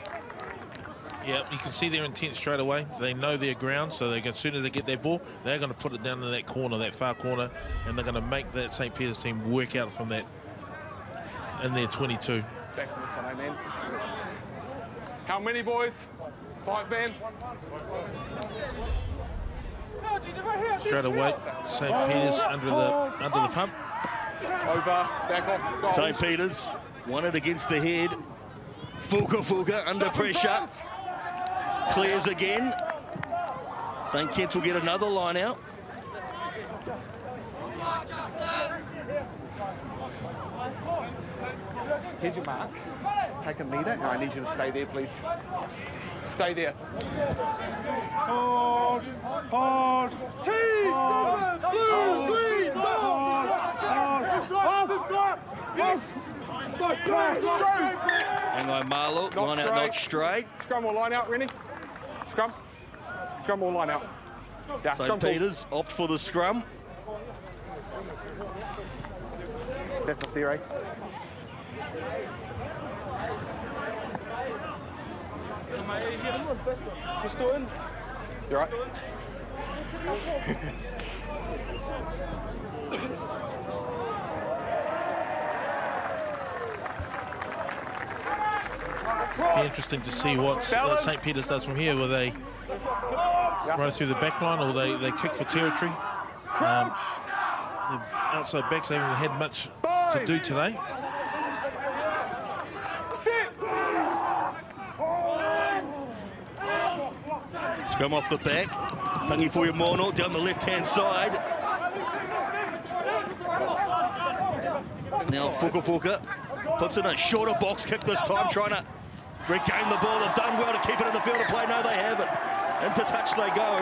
Yeah, you can see their intent straight away. They know their ground, so as soon as they get their ball, they're going to put it down in that corner, that far corner, and they're going to make that St Peters team work out from that in their 22. Back from this one, man. How many, boys? 5 men. Straight away, St Peters under the pump. Over, back off. Goal. St Peters won it against the head. Fuka under pressure. Clears again. St Kent's will get another line out. Here's your mark. Take a metre. Now I need you to stay there, please. Stay there. Hold. Tease. Blue, please. Hang on, Marlo. Line out, not straight. Scrum or line out, Rennie. Scrum. Scrum or line out. Yeah, St Peters opt for the scrum. That's us there, eh? You right? Be interesting to see what St Peters does from here. Will they run through the back line or they kick for territory? The outside backs haven't had much to do today. Sit. Scrum off the back. Pungi for your Mono down the left-hand side. Now Fuka puts in a shorter box kick this time, trying to regain the ball. They've done well to keep it in the field of play. No, they haven't. Into touch they go,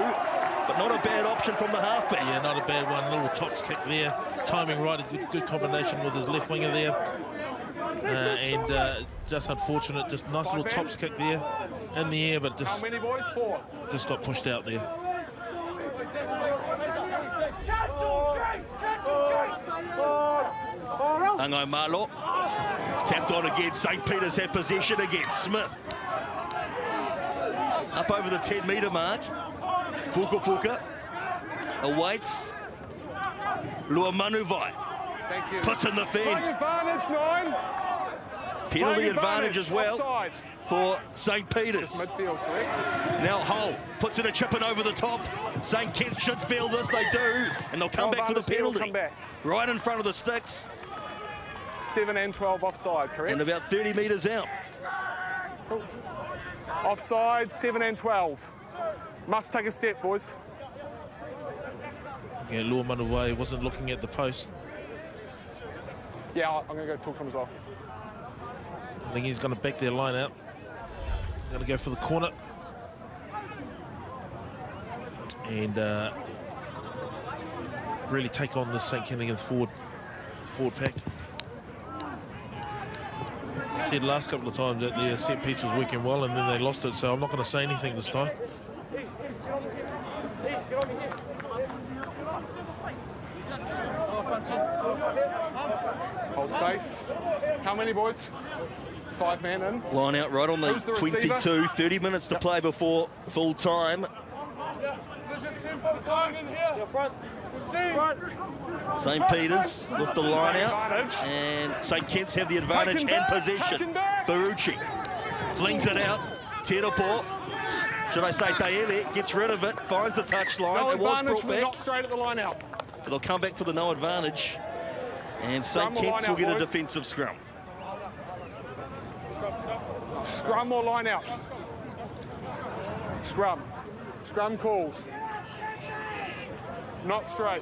but not a bad option from the halfback. Yeah, not a bad one. Little tops kick there. Timing right, a good combination with his left winger there. And just unfortunate, just nice little tops kick there in the air, but just, How many boys? 4. just got pushed out there. Angai Malo tapped on again. St Peters had possession again. Smith up over the 10-metre mark. Fuka awaits. Luamanuvai Thank you. puts in the fend. Advantage 9. Penalty advantage as well Offside. for St Peters. Just midfield, correct? Now Hull puts in a chip and over the top. St Kent should feel this, they do, and they'll come back for the penalty. Come back. Right in front of the sticks 7 and 12 offside, correct? and about 30 metres out. Cool. Offside, 7 and 12. Must take a step, boys. Yeah, Lua Manuwai wasn't looking at the post. Yeah, I'm going to go talk to him as well. I think he's going to back their line out. Going to go for the corner. And really take on the St Kentigern's forward pack. I said last couple of times that their set piece was working well and then they lost it, so I'm not going to say anything this time. Hold space. How many boys? 5 men in. Line out right on the Who's the 22, receiver? 30 minutes to play before full time. St Peters with the line out, and St Kent's have the advantage Taken and back, possession. taken back. Barucci flings it out. Terapo, should I say Taele, gets rid of it, finds the touchline. No It was advantage, brought we're back, not straight at the line out. but they'll come back for the no advantage. And Scrum St or Kent's line will out, get a boys? defensive scrum. Scrum or line out? Scrum. Scrum called. Not straight.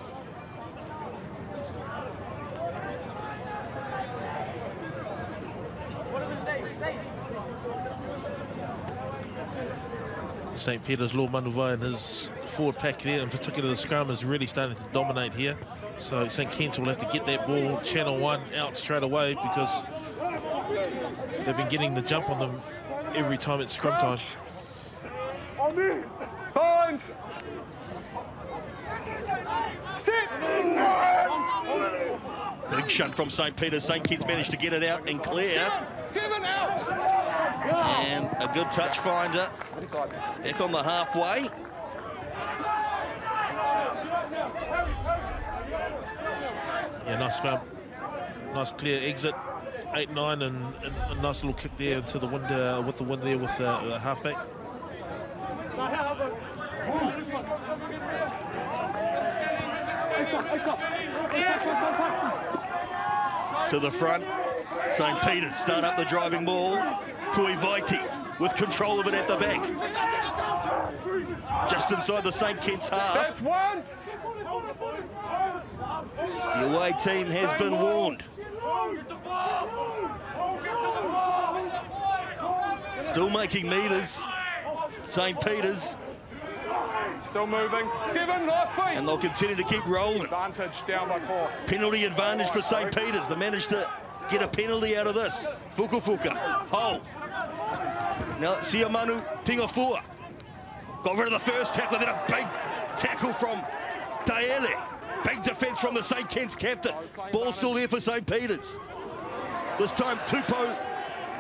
St Peters, Lord Manuvai and his forward pack there, in particular the scrum, is really starting to dominate here. So St Kentigern will have to get that ball, channel 1, out straight away, because they've been getting the jump on them every time it's scrum time. On me. Bind. Sit. Big shunt from St Peters. St Kitts managed to get it out and clear. 7 out. And a good touch finder. Back on the halfway. Yeah, nice scrum. Nice clear exit. 8-9 and a nice little kick there into the wind, with the wind there with the halfback. to the front. St Peters start up the driving ball. Tuivaiti with control of it at the back. Just inside the St Kit's half. That's once. The away team has been warned. Still making meters. St Peters. Still moving. 7, last feet. And they'll continue to keep rolling. Advantage down by 4. Penalty advantage for St Peters. They managed to get a penalty out of this. Fukufuka, hole. Now, Siamanu Tingafua. Got rid of the first tackle, then a big tackle from Taele. Big defence from the St Ken's captain. Ball still there for St Peters. This time, Tupo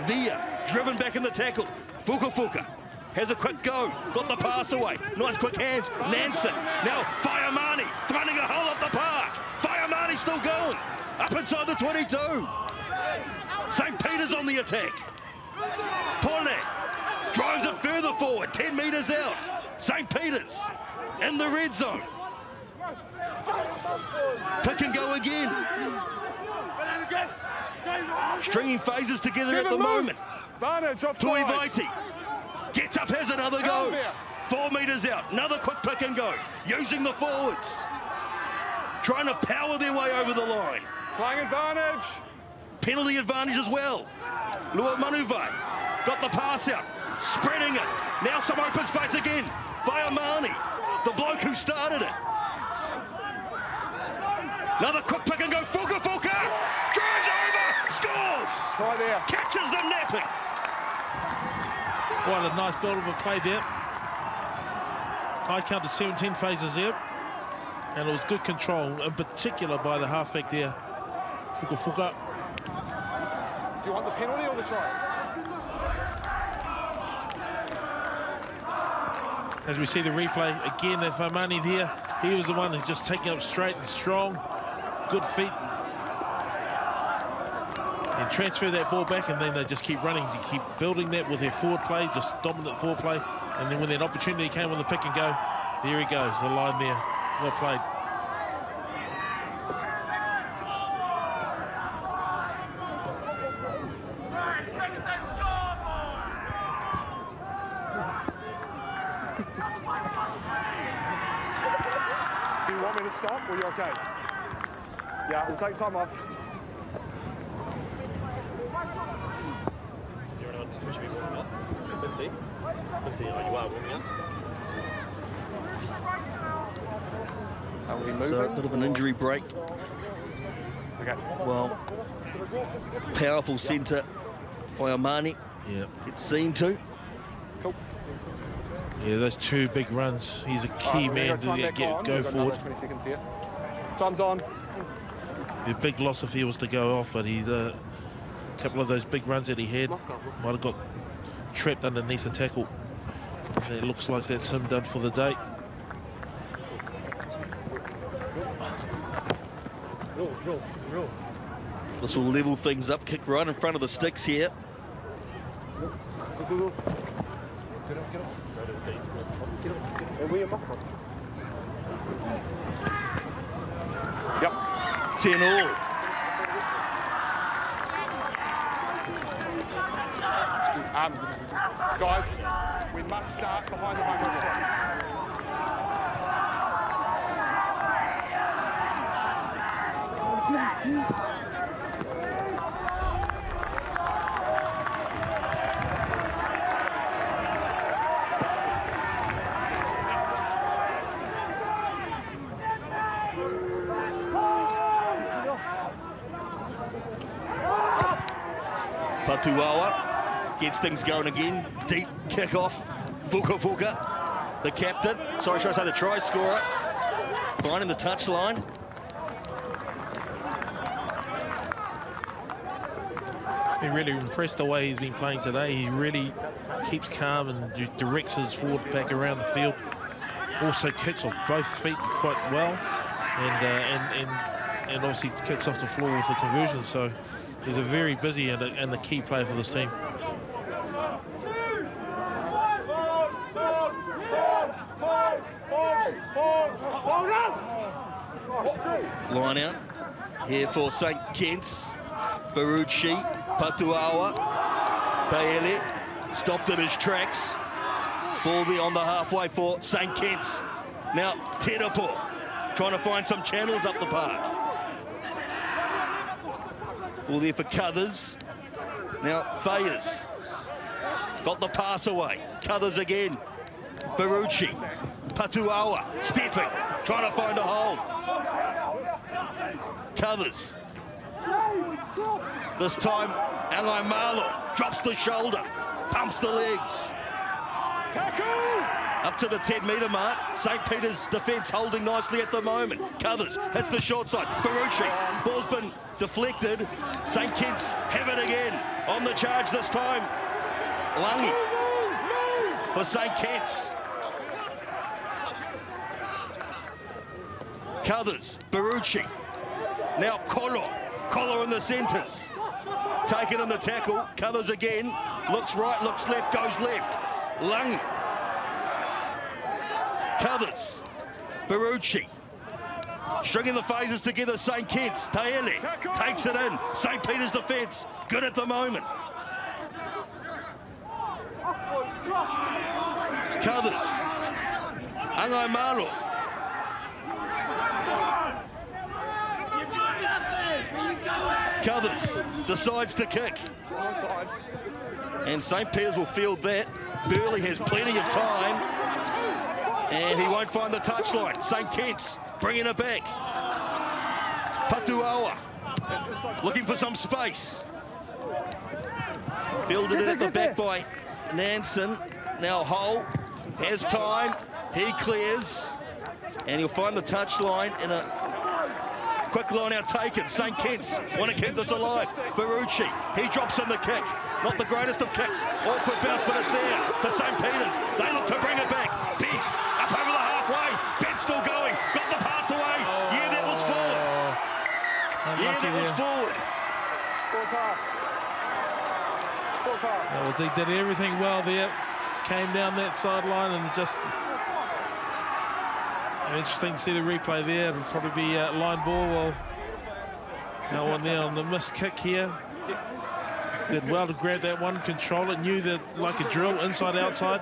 Via, driven back in the tackle. Fukufuka has a quick go, got the pass away. Nice quick hands, Nansen. Now, Faiamani finding a hole up the park. Faiamani still going, up inside the 22. St Peters on the attack. Pone drives it further forward, 10 metres out. St Peters in the red zone. Pick and go again. Stringing phases together at the moment. Tuivaiti gets up, has another go. 4 metres out, another quick pick and go. Using the forwards. Trying to power their way over the line. Playing advantage. Penalty advantage as well. Lua Manuvai got the pass out, spreading it. Now some open space again. Faiamani, the bloke who started it. Another quick pick and go. Fukufuka drives over, scores. Right there. Catches them napping. What a nice build of a play there. I counted 17 phases there, and it was good control, in particular by the halfback there, Fukufuka. Do you want the penalty or the try? As we see the replay, again, that Faimani there, he was the one who's just taking up straight and strong, good feet. And transfer that ball back, and then they just keep running, to keep building that with their forward play, just dominant forward play. And then when that opportunity came on the pick and go, there he goes, the line there, well played. Do you want me to stop or you okay? Yeah, we'll take time off. Are we moving? So a bit of an injury break. Okay. Well, powerful centre, Faiamani. Yeah. It seemed to. Cool. Yeah, those 2 big runs. He's a key man to go forward. 20 seconds here. Time's on. The big loss if he was to go off, but he a couple of those big runs that he had might have got trapped underneath the tackle. And it looks like that's him done for the day. This will level things up. Kick right in front of the sticks here. Yep. 10 all. Guys, we must start behind the home run. Patuawa gets things going again. Deep kick-off. Fukufuka, the captain. Sorry, should I say the try scorer. Finding the touchline. Been really impressed the way he's been playing today. He really keeps calm and directs his forward back around the field. Also kicks off both feet quite well, and obviously kicks off the floor with the conversion. So he's a very busy and a key player for this team. Line out here for St Ken's. Barucci, Patuawa, Taele, stopped in his tracks. Ball there on the halfway for St Kitts. Now Terapo, trying to find some channels up the park. Ball there for Cuthers. Now Fayers, got the pass away. Cuthers again. Barucci, Patuawa, stepping, trying to find a hole. Cuthers. This time, Alai Marlo drops the shoulder, pumps the legs. Up to the 10-metre mark. St Peter's defence holding nicely at the moment. Cuthers hits the short side. Barucci, ball's been deflected. St Kitts have it again. On the charge this time. Langi for St Kitts. Cuthers, Barucci. Now Collar in the centres. Taken in the tackle. Cuthers again. Looks right, looks left, goes left. Langi. Cuthers. Barucci. Stringing the phases together, St Kitts. Taele takes it in. St Peter's defence, good at the moment. Cuthers. Angai Maro. Cuthers decides to kick. And St Peter's will field that. Burley has plenty of time. And he won't find the touchline. St Kitts bringing it back. Patuawa looking for some space. Fielded it at the back by Nansen. Now Hull has time. He clears. And he'll find the touchline in a quick line out taken. St Kitts want to keep this alive. Barucci, he drops in the kick. Not the greatest of kicks. Awkward bounce, but it's there for St Peter's. They look to bring it back. Bent up over the halfway. Bent still going. Got the pass away. Yeah, that was forward. Yeah, that was forward. Full pass. Full pass. Well, he did everything well there. Came down that sideline and just... Interesting to see the replay there. It'll probably be line ball. Well, no one there on the missed kick here. Did well to grab that one, control it, knew that like a drill, inside, outside.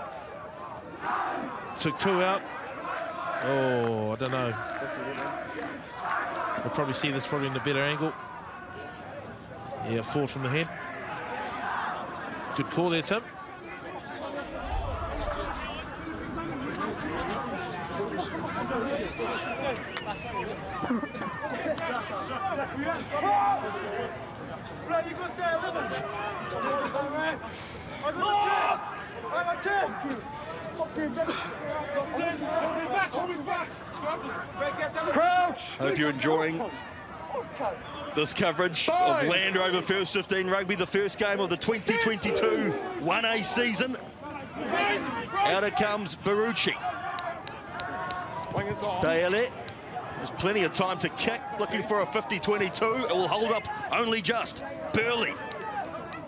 Took two out. Oh, I don't know. We'll probably see this probably in a better angle. Yeah, forward from the head. Good call there, Tim. Crouch! Hope you're enjoying this coverage of Land Rover First 15 Rugby, the first game of the 2022 1A season. Out it comes Barucci. Taele. There's plenty of time to kick, looking for a 50-22. It will hold up only just. Burley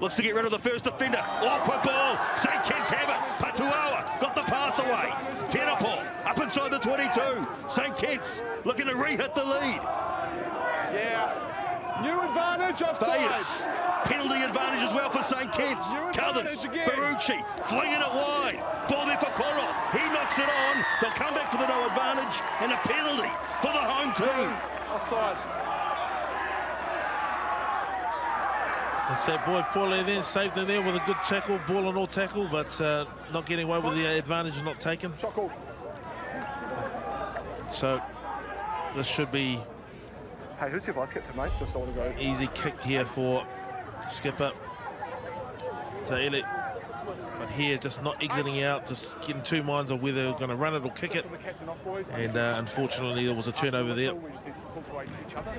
looks to get rid of the first defender. Awkward ball. St Kitts have it. Patuawa got the pass away. Terapo up inside the 22. St Kitts looking to re-hit the lead. Yeah. New advantage offside. Penalty advantage as well for St Kitts. Cuthers, Barucci flinging it wide. Ball there for Koro. He knocks it on. They'll come back for the no advantage and a penalty for the home team. Offside. That's that boy Paulie there, saved it there with a good tackle, ball and all tackle, but not getting away with the advantage not taken. So this should be Hey, who's your vice captain, mate? Just don't want to go. easy kick here for skipper Taele. But here, just not exiting out, just getting two minds of whether they're going to run it or kick it. And unfortunately, there was a turnover there. We just need to punctuate each other.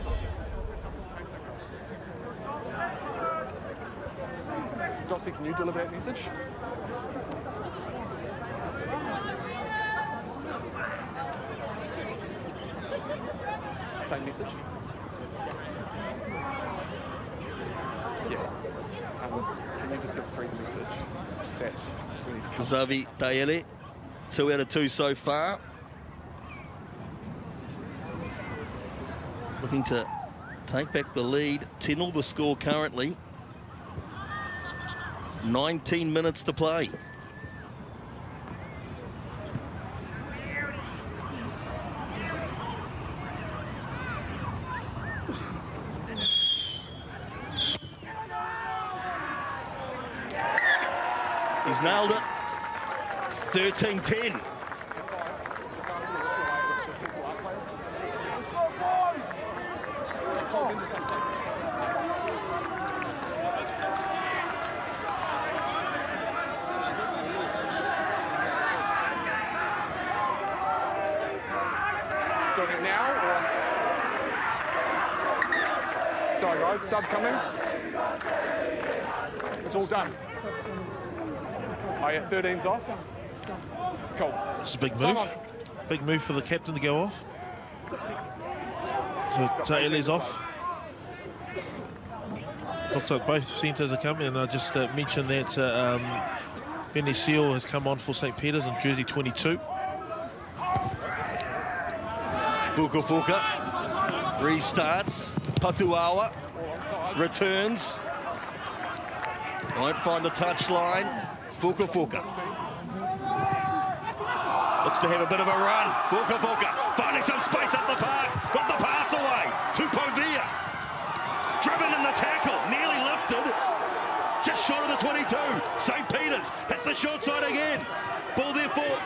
Jossie, can you deliver that message? Same message? Yeah. Can you just give through the message that we need to come? Zavi Taele, 2 out of 2 so far. Looking to take back the lead. 10-all the score currently. 19 minutes to play. He's nailed it. 13-10. Doing it now, or? Sorry guys, sub coming. It's all done. Oh yeah, 13's off. Cool. It's a big move. Big move for the captain to go off. So Taylor's off. Looks like both centres are coming, and I just mentioned that Benny Seal has come on for St Peters in jersey 22. Fuka restarts. Patuawa returns. Won't find the touchline. Fuka looks to have a bit of a run. Fuka finding some space up the park. Got the pass away. Tupovia driven in the tackle. Nearly lifted. Just short of the 22. St Peters hit the short side again. Ball there for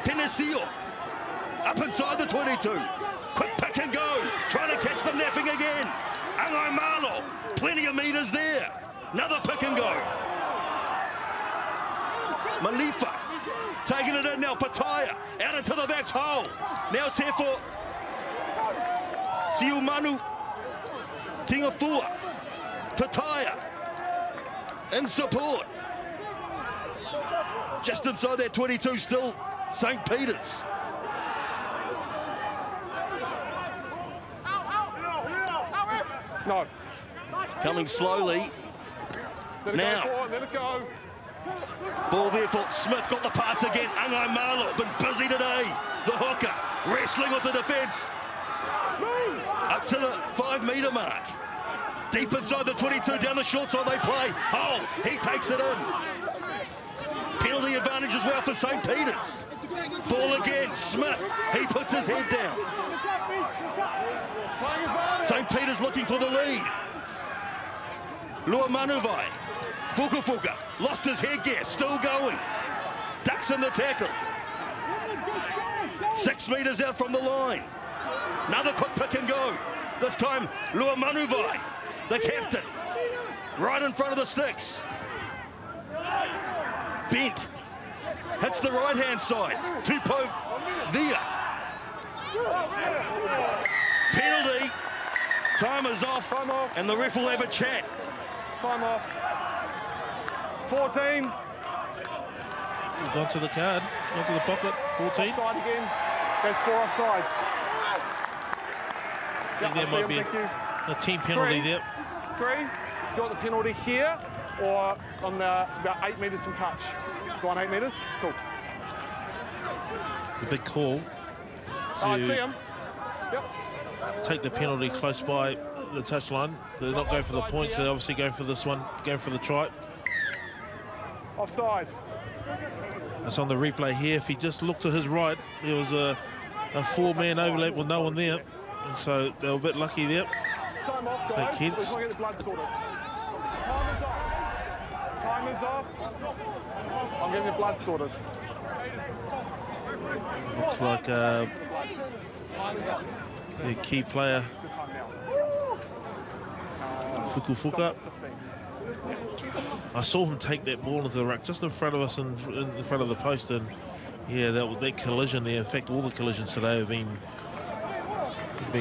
Penisio. Up inside the 22. Quick pick and go. Trying to catch them napping again. Angai Malo. Plenty of metres there. Another pick and go. Malifa taking it in now. Pataya out into the back's hole. Now it's here for Siumanu Tingafua. Pataya in support. Just inside that 22 still St Peters. No. Coming slowly. Now. Let it go. Ball there for Smith. Got the pass again. Angai Malo been busy today. The hooker wrestling with the defence. Up to the 5-metre mark. Deep inside the 22. Down the short side they play. Oh, he takes it in. Penalty advantage as well for St Peters. Ball again. Smith. He puts his head down. St Peters looking for the lead. Lua Manuvai. Fuka lost his headgear, still going. Ducks in the tackle. 6 metres out from the line. Another quick pick and go. This time, Lua Manuvai, the captain, right in front of the sticks. Bent. Hits the right-hand side. Tupo Via. Penalty. Time is off. Time off. And the ref will have a chat. Time off. 14. He's gone to the card. He's gone to the pocket. 14. Offside again. That's 4 offsides. I think there might be a team penalty there. 3. Do you want the penalty here or on the? It's about 8 metres from touch. Do you want 8 metres? Cool. The big call Oh, I see him. Yep. take the penalty close by the touchline. They're not going for the points. They're obviously going for this one, going for the try. Offside. It's on the replay here. If he just looked to his right, there was a 4-man overlap with no one there. And so they were a bit lucky there. Time off, St guys. We Kitts. just want to get the blood sorted. Time is off. Time is off. I'm getting the blood sorted. Looks like the key player, Good time now. Fuka. I saw him take that ball into the ruck just in front of us and in front of the post, and yeah, that collision there. In fact, all the collisions today have been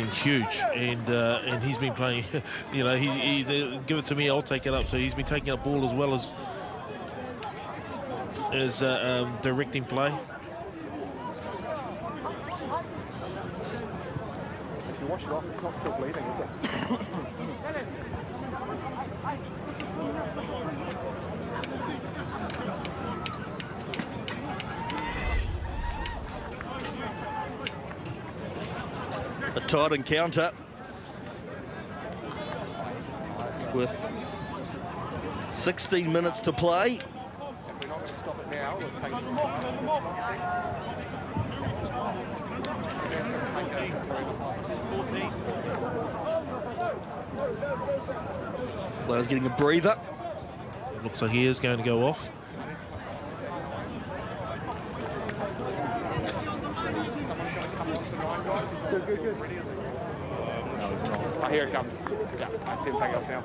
huge, and he's been playing. You know, he's give it to me, I'll take it up. So he's been taking up ball as well as directing play. If you wash it off, it's not still bleeding, is it? A tight encounter. with 16 minutes to play. If we're not going to stop it now, let's take it to the start. It's going to take 14. Player's getting a breather. Looks like he is going to go off. Someone's going to come on for 9 guys. Is that ready, is it? Oh, here it comes. Yeah, I see him take it off now.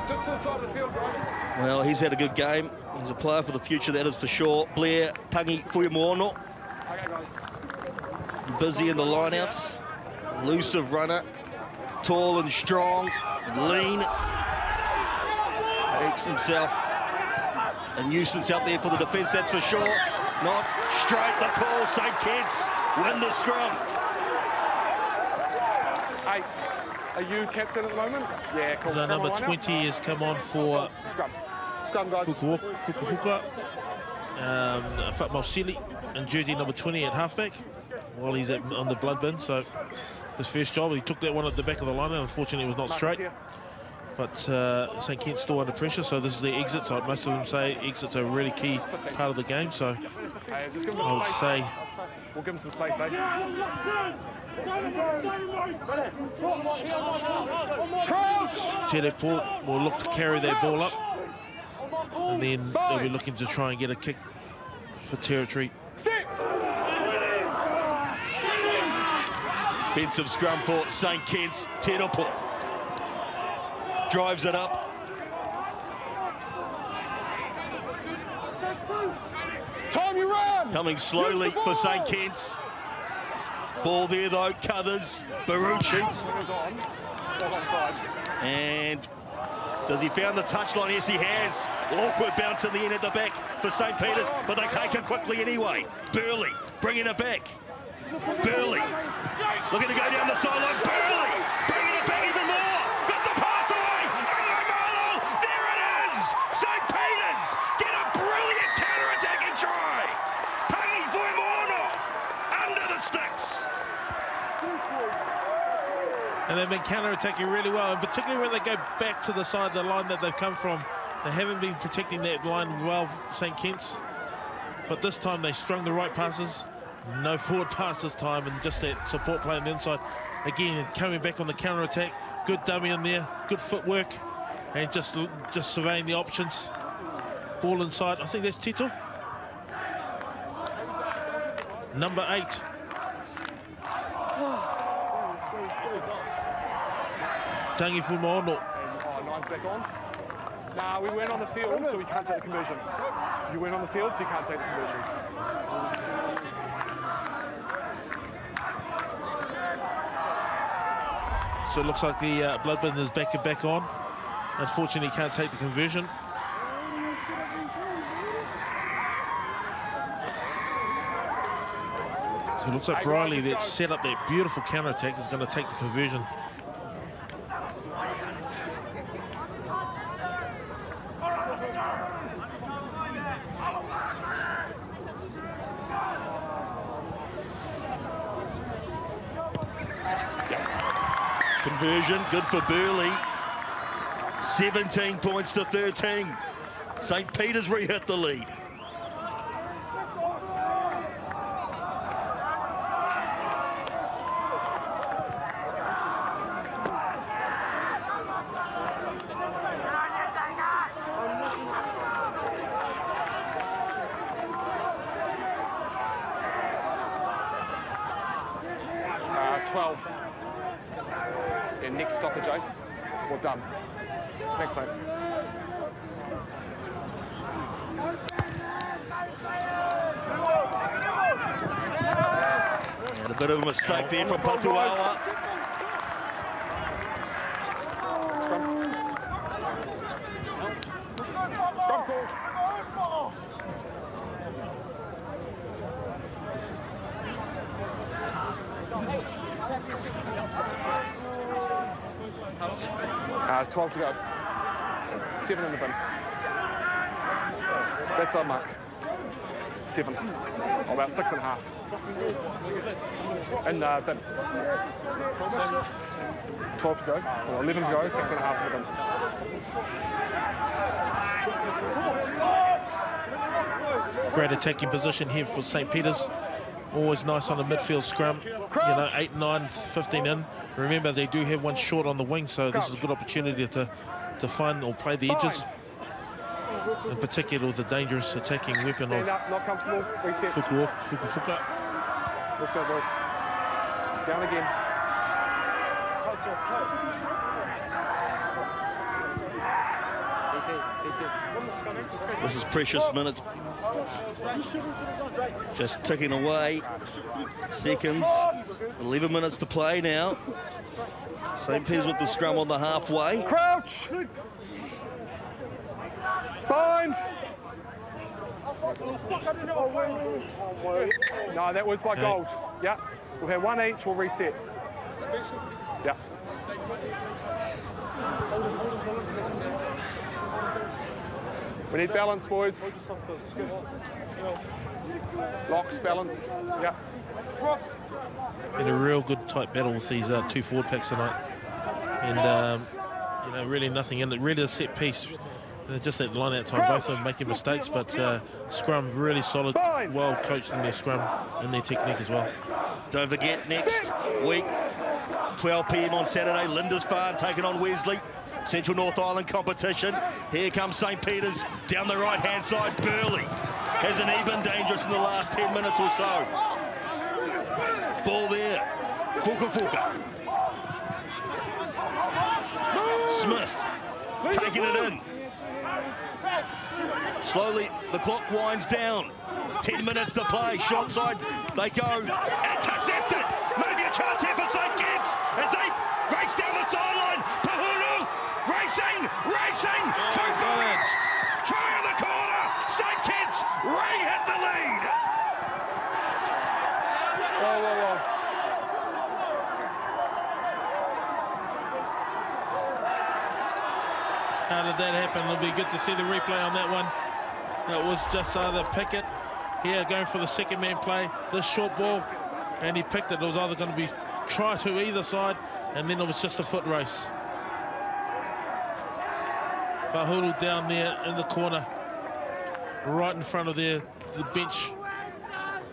Just to the side of the field, guys. Well, he's had a good game. He's a player for the future, that is for sure. Blair Tangi Fuimono. Okay, guys. Busy in the lineouts. Elusive runner. Tall and strong. Lean. Makes himself a nuisance out there for the defence, that's for sure. Not straight the call. St Kitts win the scrum. 8. Are you captain at the moment? Yeah, cool. The number 20 has come on for Scrum. Scrum, guys. Fukufuka. Fatmosili and jersey number 20 at halfback while he's on the blood bin. So his first job, he took that one at the back of the line and unfortunately it was not straight. But St Kit's still under pressure, so this is the exit. So most of them say exits are a really key part of the game. So Just give him I would space. say We'll give him some space, eh? Crouch! Teleport will look to carry that ball up. And then they'll be looking to try and get a kick for territory. Sit! Defensive scrum for St Kitts. Teleport drives it up. Time you run! Coming slowly for St Kitts. Ball there though, Cuthers, Barucci. Swingers on. Ball offside. And does he found the touchline? Yes, he has. Awkward bounce in the end at the back for St Peter's, but they take it quickly anyway. Burley bringing it back. Burley looking to go down the sideline. Burley bringing it back even more. Got the pass away. Oh, there it is. St Peter's get a brilliant counter-attacking try. Tangi Fuimono under the sticks. And they've been counter-attacking really well, and particularly when they go back to the side of the line that they've come from. They haven't been protecting that line well, St Kitts. But this time they strung the right passes. No forward pass this time, and just that support play on the inside. Again, coming back on the counter-attack. Good dummy in there, good footwork, and just surveying the options. Ball inside, I think that's Tito. Number 8. Tangi Fuimono. Oh, 9's back on. Nah, we went on the field, so we can't take the conversion. You went on the field, so you can't take the conversion. So it looks like the blood bin is back on. Unfortunately, can't take the conversion. So it looks like Briley that set up that beautiful counter-attack is going to take the conversion. Conversion, good for Burley. 17 points to 13. St Peter's re-hit the lead. Next stoppage, eh? We're done. Thanks, mate. And a bit of a mistake there from Patuawa. Scrum. Scrum call. Uh, 12 to go. 7 in the bin. That's our mark. 7. Or about 6.5. And bin. 12 to go, or 11 to go, 6.5 in the bin. Great attacking position here for St Peters. Always nice on the midfield scrum. Crouch. You know, 8, 9, 15 in. Remember, they do have one short on the wing, so this is a good opportunity to find or play the edges. In particular with the dangerous attacking weapon Stand of up, not comfortable, reset. Fukufuka. Let's go, boys. Down again. This is precious minutes. Just ticking away. Seconds. 11 minutes to play now. St Peters with the scrum on the halfway. Crouch! Bind! No, that was by gold. Yeah. We'll have one each, we'll reset. Yeah. We need balance, boys. Locks, balance. Yeah. In a real good tight battle with these 2 forward packs tonight. And, you know, really nothing in it. Really a set piece. Just that line out time, both of them making mistakes, but scrum really solid, well coached in their scrum and their technique as well. Don't forget, next week, 12 p.m. on Saturday, Lindisfarne taking on Wesley. Central North Island competition. Here comes St Peters down the right-hand side. Burley hasn't even been dangerous in the last 10 minutes or so. Ball there. Fukufuka. Smith taking it in. Slowly, the clock winds down. 10 minutes to play. Short side, they go. Intercepted. Maybe a chance here for St Kitts as they race down the sideline. Pahulu racing, too fast. Try in the corner. St Kitts hit the lead. Whoa. How did that happen? It'll be good to see the replay on that one. That was just either Pickett here going for the second man play, this short ball, and he picked it. It was either going to be try to either side, and then it was just a foot race. Bahulu down there in the corner, right in front of the bench,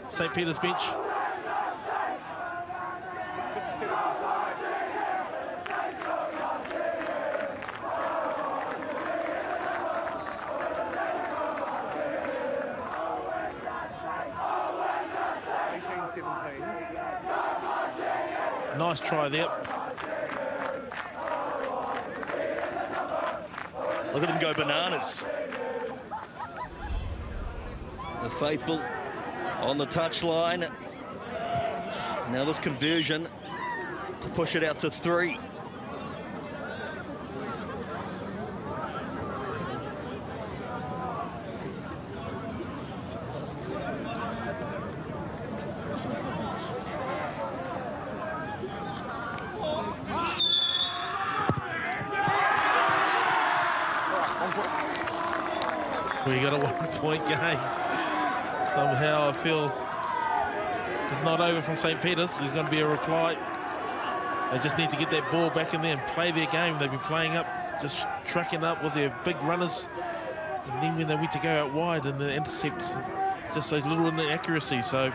St Peters bench. Just a step. 17. Nice try there. Look at them go bananas. The faithful on the touchline. Now this conversion to push it out to 3. We got a 1-point game. Somehow I feel it's not over from St Peters. There's going to be a reply. They just need to get that ball back in there and play their game. They've been playing up, just tracking up with their big runners. And then when they went to go out wide and the intercept, just those little inaccuracies. So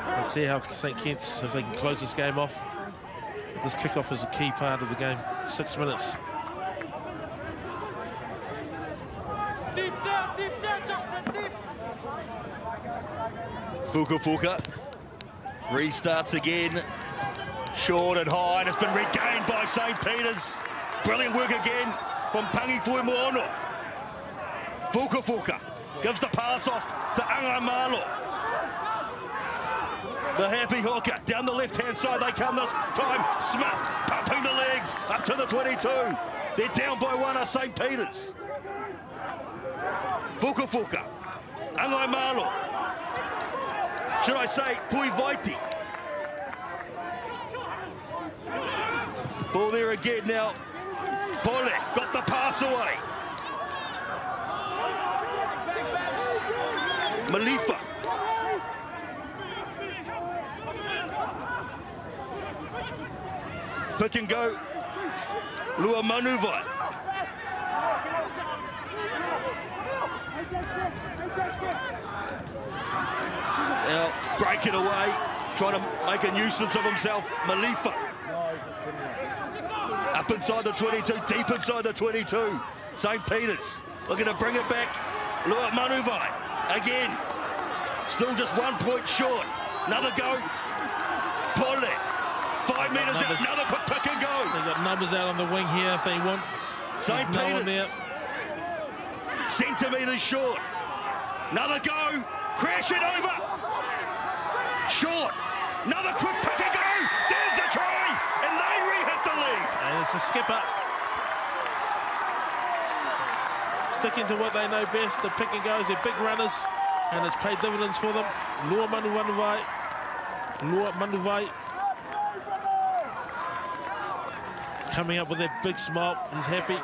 let's see how St Kitts, if they can close this game off. This kickoff is a key part of the game. 6 minutes. Fukufuka restarts again, short and high, and it's been regained by St Peters. Brilliant work again from Pangifui Moono. Fukufuka gives the pass off to Angaimalo. The happy hooker down the left-hand side, they come this time. Smith pumping the legs up to the 22. They're down by 1 at St Peters. Fukufuka, Angaimalo. Should I say Tuivaiti? Ball there again now. Pole got the pass away. Malifa. Pick and go. Lua Manuvai. Now, break it away. Trying to make a nuisance of himself. Malifa. Up inside the 22, deep inside the 22. St Peters looking to bring it back. Lua Manuvai again. Still just 1 point short. Another go. Pole. 5 metres out. Another quick pick and go. They've got numbers out on the wing here if they want. St Peters. There. Centimetres short. Another go. Crash it over. Short. Another quick pick and go. There's the try. And they re-hit the lead. And it's the skipper. Sticking to what they know best. The pick and goes. They're big runners. And it's paid dividends for them. Lua Manuvai. Coming up with that big smile. He's happy.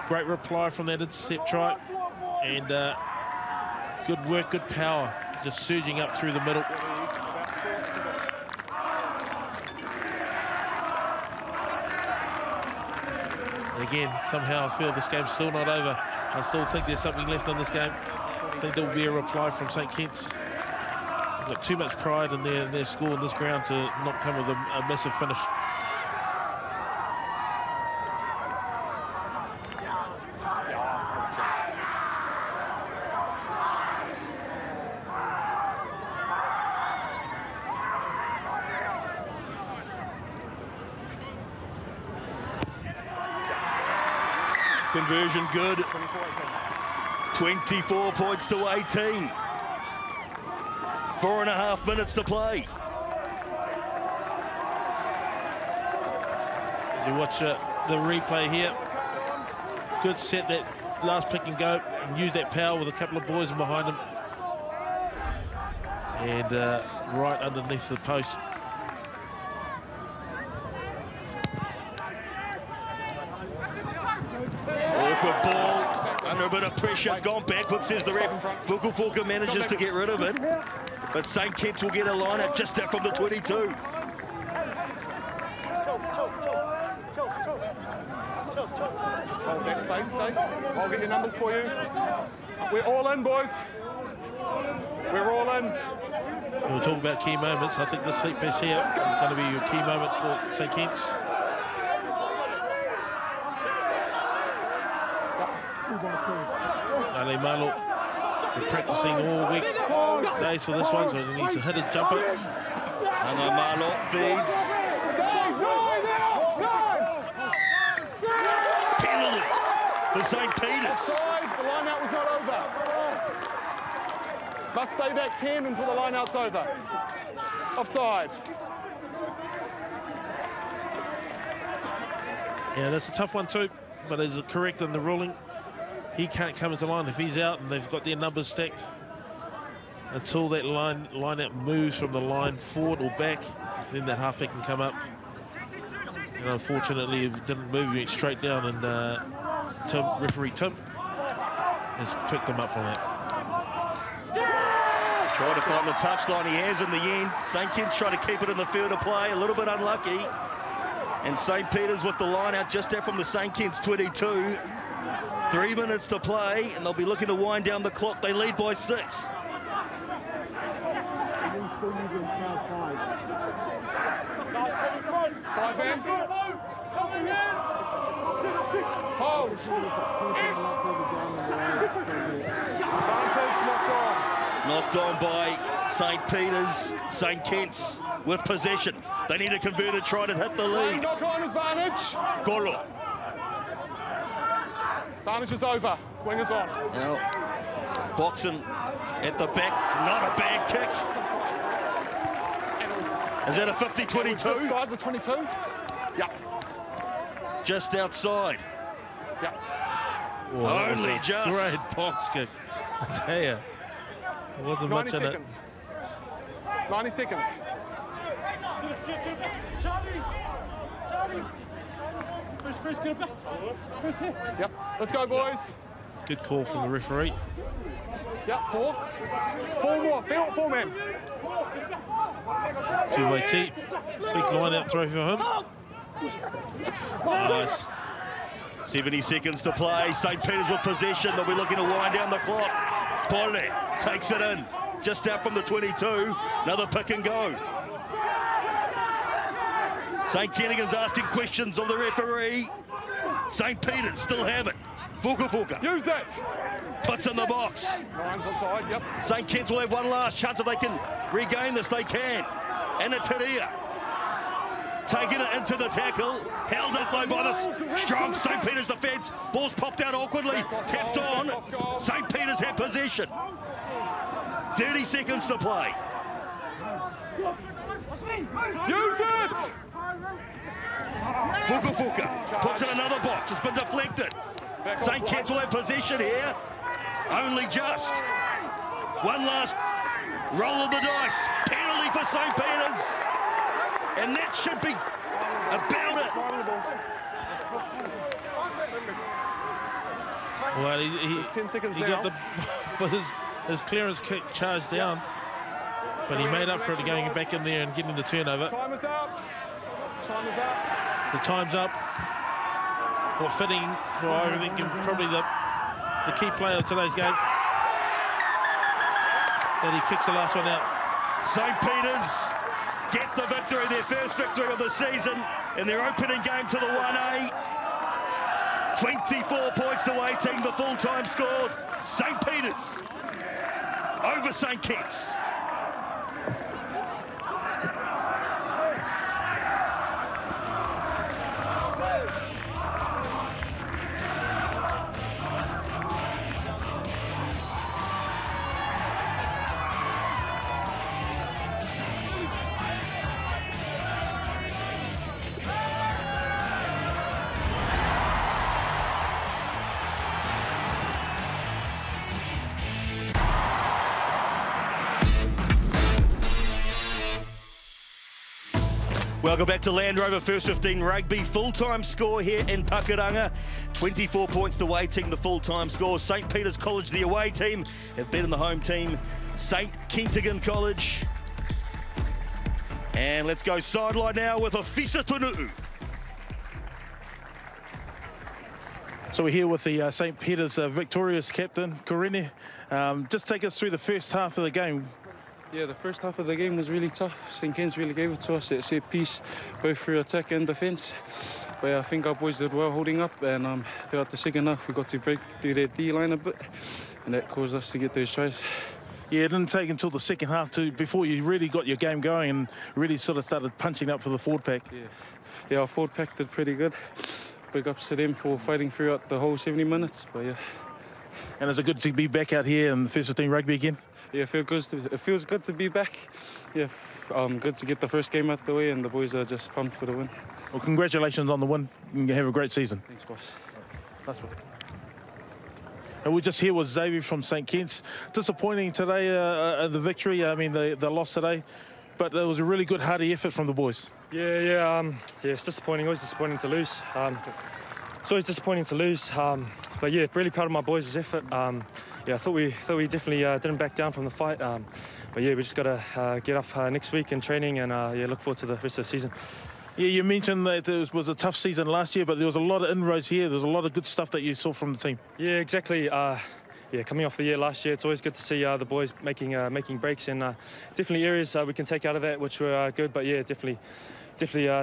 Great reply from that intercept try. And good work, good power. Just surging up through the middle. And again, somehow I feel this game's still not over. I still think there's something left in this game. I think there will be a reply from St Kitts. They've got too much pride in their score in this ground to not come with a massive finish. Conversion good. 24 points to 18. 4.5 minutes to play. As you watch the replay here, good set, that last pick and go, and use that power with a couple of boys behind him. And right underneath the post. Awkward ball, under a bit of pressure, it's gone backwards, says the ref. Fukufuka manages to get rid of it, but St Kitts will get a line up just out from the 22. Just hold that space, St. I'll get your numbers for you. We're all in, boys. We're all in. We'll talk about key moments. I think this seat piece here is going to be a key moment for St Kitts. Ali Malo practicing all week days for this one, so he needs to hit his jumper. And Malo feeds. Penalty for St Peters. The line-out was not over. Must stay back 10 until the line-out's over. Offside. Yeah, that's a tough one too, but it's correct in the ruling. He can't come into line if he's out and they've got their numbers stacked. Until that line-out moves from the line forward or back, then that halfback can come up. And unfortunately, it didn't move, he went straight down, and referee Tim has picked them up from that. Trying to find the touchline, he has in the end. St Kitts trying to keep it in the field of play, a little bit unlucky. And St Peters with the line out just out from the St Kitts 22. 3 minutes to play, and they'll be looking to wind down the clock. They lead by 6. 5 men. Hold. Advantage knocked on. Knocked on by St Peters. St Kitts with possession. They need a converted try to hit the lead. Knock on advantage. Kolo. Advantage is over. Wingers on. Now, boxing at the back. Not a bad kick. Is that a 50-22? Side with 22. Yeah. Just outside. Yeah. Oh, only just. Great box kick. I tell you, there wasn't much in it. 90 seconds. Yep, let's go, boys. Good call from the referee. Yep, 4. 4 more, 4 men. Two-way tee. Big line-out throw for him. Nice. 70 seconds to play. St Peters with possession. They'll be looking to wind down the clock. Pole takes it in. Just out from the 22. Another pick and go. St Kentigern's asking questions of the referee. St Peters still have it. Fuka. Use it. Puts in the box. Ryan's onside, yep. St Kent will have one last chance if they can regain this. They can. And it's Hiria. Taking it into the tackle. Held up though by the strong St Peters defence. Ball's popped out awkwardly. Tapped on. St Peters have possession. 30 seconds to play. Use it. Fuka puts in another box. It's been deflected. St Kent will have possession here. Only just. One last roll of the dice. Penalty for St Peters. And that should be about it. Well, There's 10 seconds he now. got his clearance kick charged down, but he made up for it going back in there and getting the turnover. Time is up. Time is up. The time's up. For fitting for, I think, probably the key player of today's game. That he kicks the last one out. St Peters get the victory, their first victory of the season in their opening game to the 1A. 24 points to 18, the full-time scored. St Peters over St Kitts. Welcome back to Land Rover First 15 Rugby. Full-time score here in Pakuranga. 24 points to 18, the full-time score. St Peters College, the away team, have beaten the home team, St Kentigern College. And let's go sideline now with Afisa Tunu'u. So we're here with the St Peters victorious captain, Korene. Just take us through the first half of the game. Yeah, the first half of the game was really tough. St Ken's really gave it to us. It set piece, both through attack and defence. But I think our boys did well holding up, and throughout the second half we got to break through their D-line a bit, and that caused us to get those tries. Yeah, it didn't take until the second half before you really got your game going and really sort of started punching up for the forward pack. Yeah, our forward pack did pretty good. Big ups to them for fighting throughout the whole 70 minutes, but yeah. And is it good to be back out here in the First 15 Rugby again? Yeah, it feels good to be back. Yeah, good to get the first game out the way, and the boys are just pumped for the win. Well, congratulations on the win. You have a great season. Thanks, boss. That's what. And we're just here with Xavier from St Kitts. Disappointing today, the victory. I mean, the loss today, but it was a really good, hearty effort from the boys. Yeah, it's disappointing. Always disappointing to lose. It's always disappointing to lose. But yeah, really proud of my boys' effort. Yeah, I thought we definitely didn't back down from the fight. But yeah, we just got to get up next week in training, and yeah, look forward to the rest of the season. Yeah, you mentioned that it was a tough season last year, but there was a lot of inroads here. There's a lot of good stuff that you saw from the team. Yeah, exactly. Yeah, coming off the year last year, it's always good to see the boys making breaks, and definitely areas we can take out of that, which were good. But yeah, definitely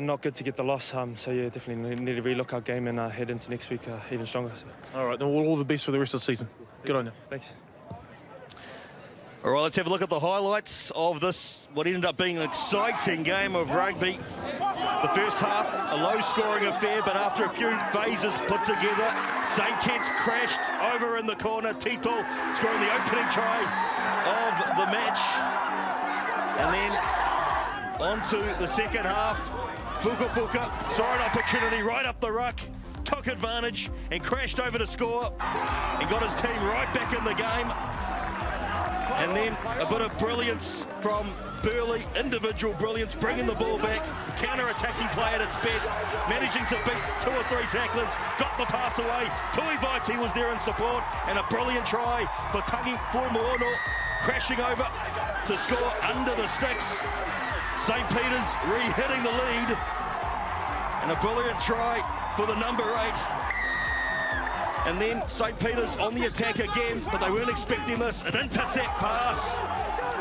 not good to get the loss. So yeah, definitely need to relook our game and head into next week even stronger. So. All right, then all the best for the rest of the season. Good on you. Thanks. All right, let's have a look at the highlights of this, what ended up being an exciting game of rugby. The first half, a low-scoring affair, but after a few phases put together, St Kitts crashed over in the corner. Tito scoring the opening try of the match. And then on to the second half. Fuka saw an opportunity right up the ruck, took advantage and crashed over to score and got his team right back in the game. And then a bit of brilliance from burly, individual brilliance, bringing the ball back, counter-attacking play at its best, managing to beat 2 or 3 tacklers, got the pass away. Tui Vaiti was there in support, and a brilliant try for Tangi Fuimono, crashing over to score under the sticks. St Peters re-hitting the lead, and a brilliant try for the number 8. And then St Peters on the attack again, but they weren't expecting this. An intercept pass.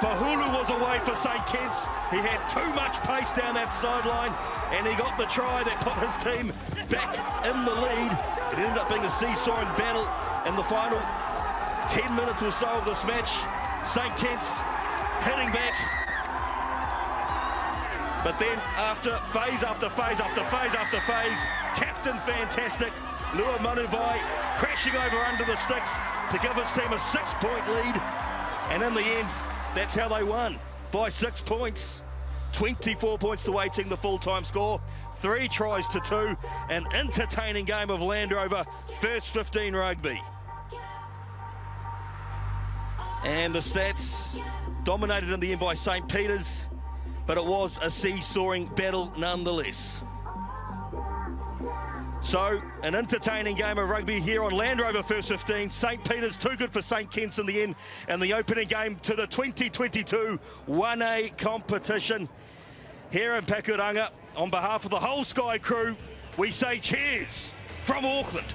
Bahulu was away for St Kitts. He had too much pace down that sideline, and he got the try that put his team back in the lead. It ended up being a seesawing battle in the final 10 minutes or so of this match. St Kitts hitting back. But then after phase after phase after phase after phase, Captain Fantastic, Lua Manuvai, crashing over under the sticks to give his team a 6-point lead. And in the end, that's how they won, by 6 points. 24 points to waiting, the full-time score. 3 tries to 2. An entertaining game of Land Rover first 15 rugby. And the stats dominated in the end by St Peters, but it was a seesawing battle nonetheless. So, an entertaining game of rugby here on Land Rover first 15. St Peters too good for St Kitts in the end, and the opening game to the 2022 1A competition. Here in Pakuranga, on behalf of the whole Sky crew, we say cheers from Auckland.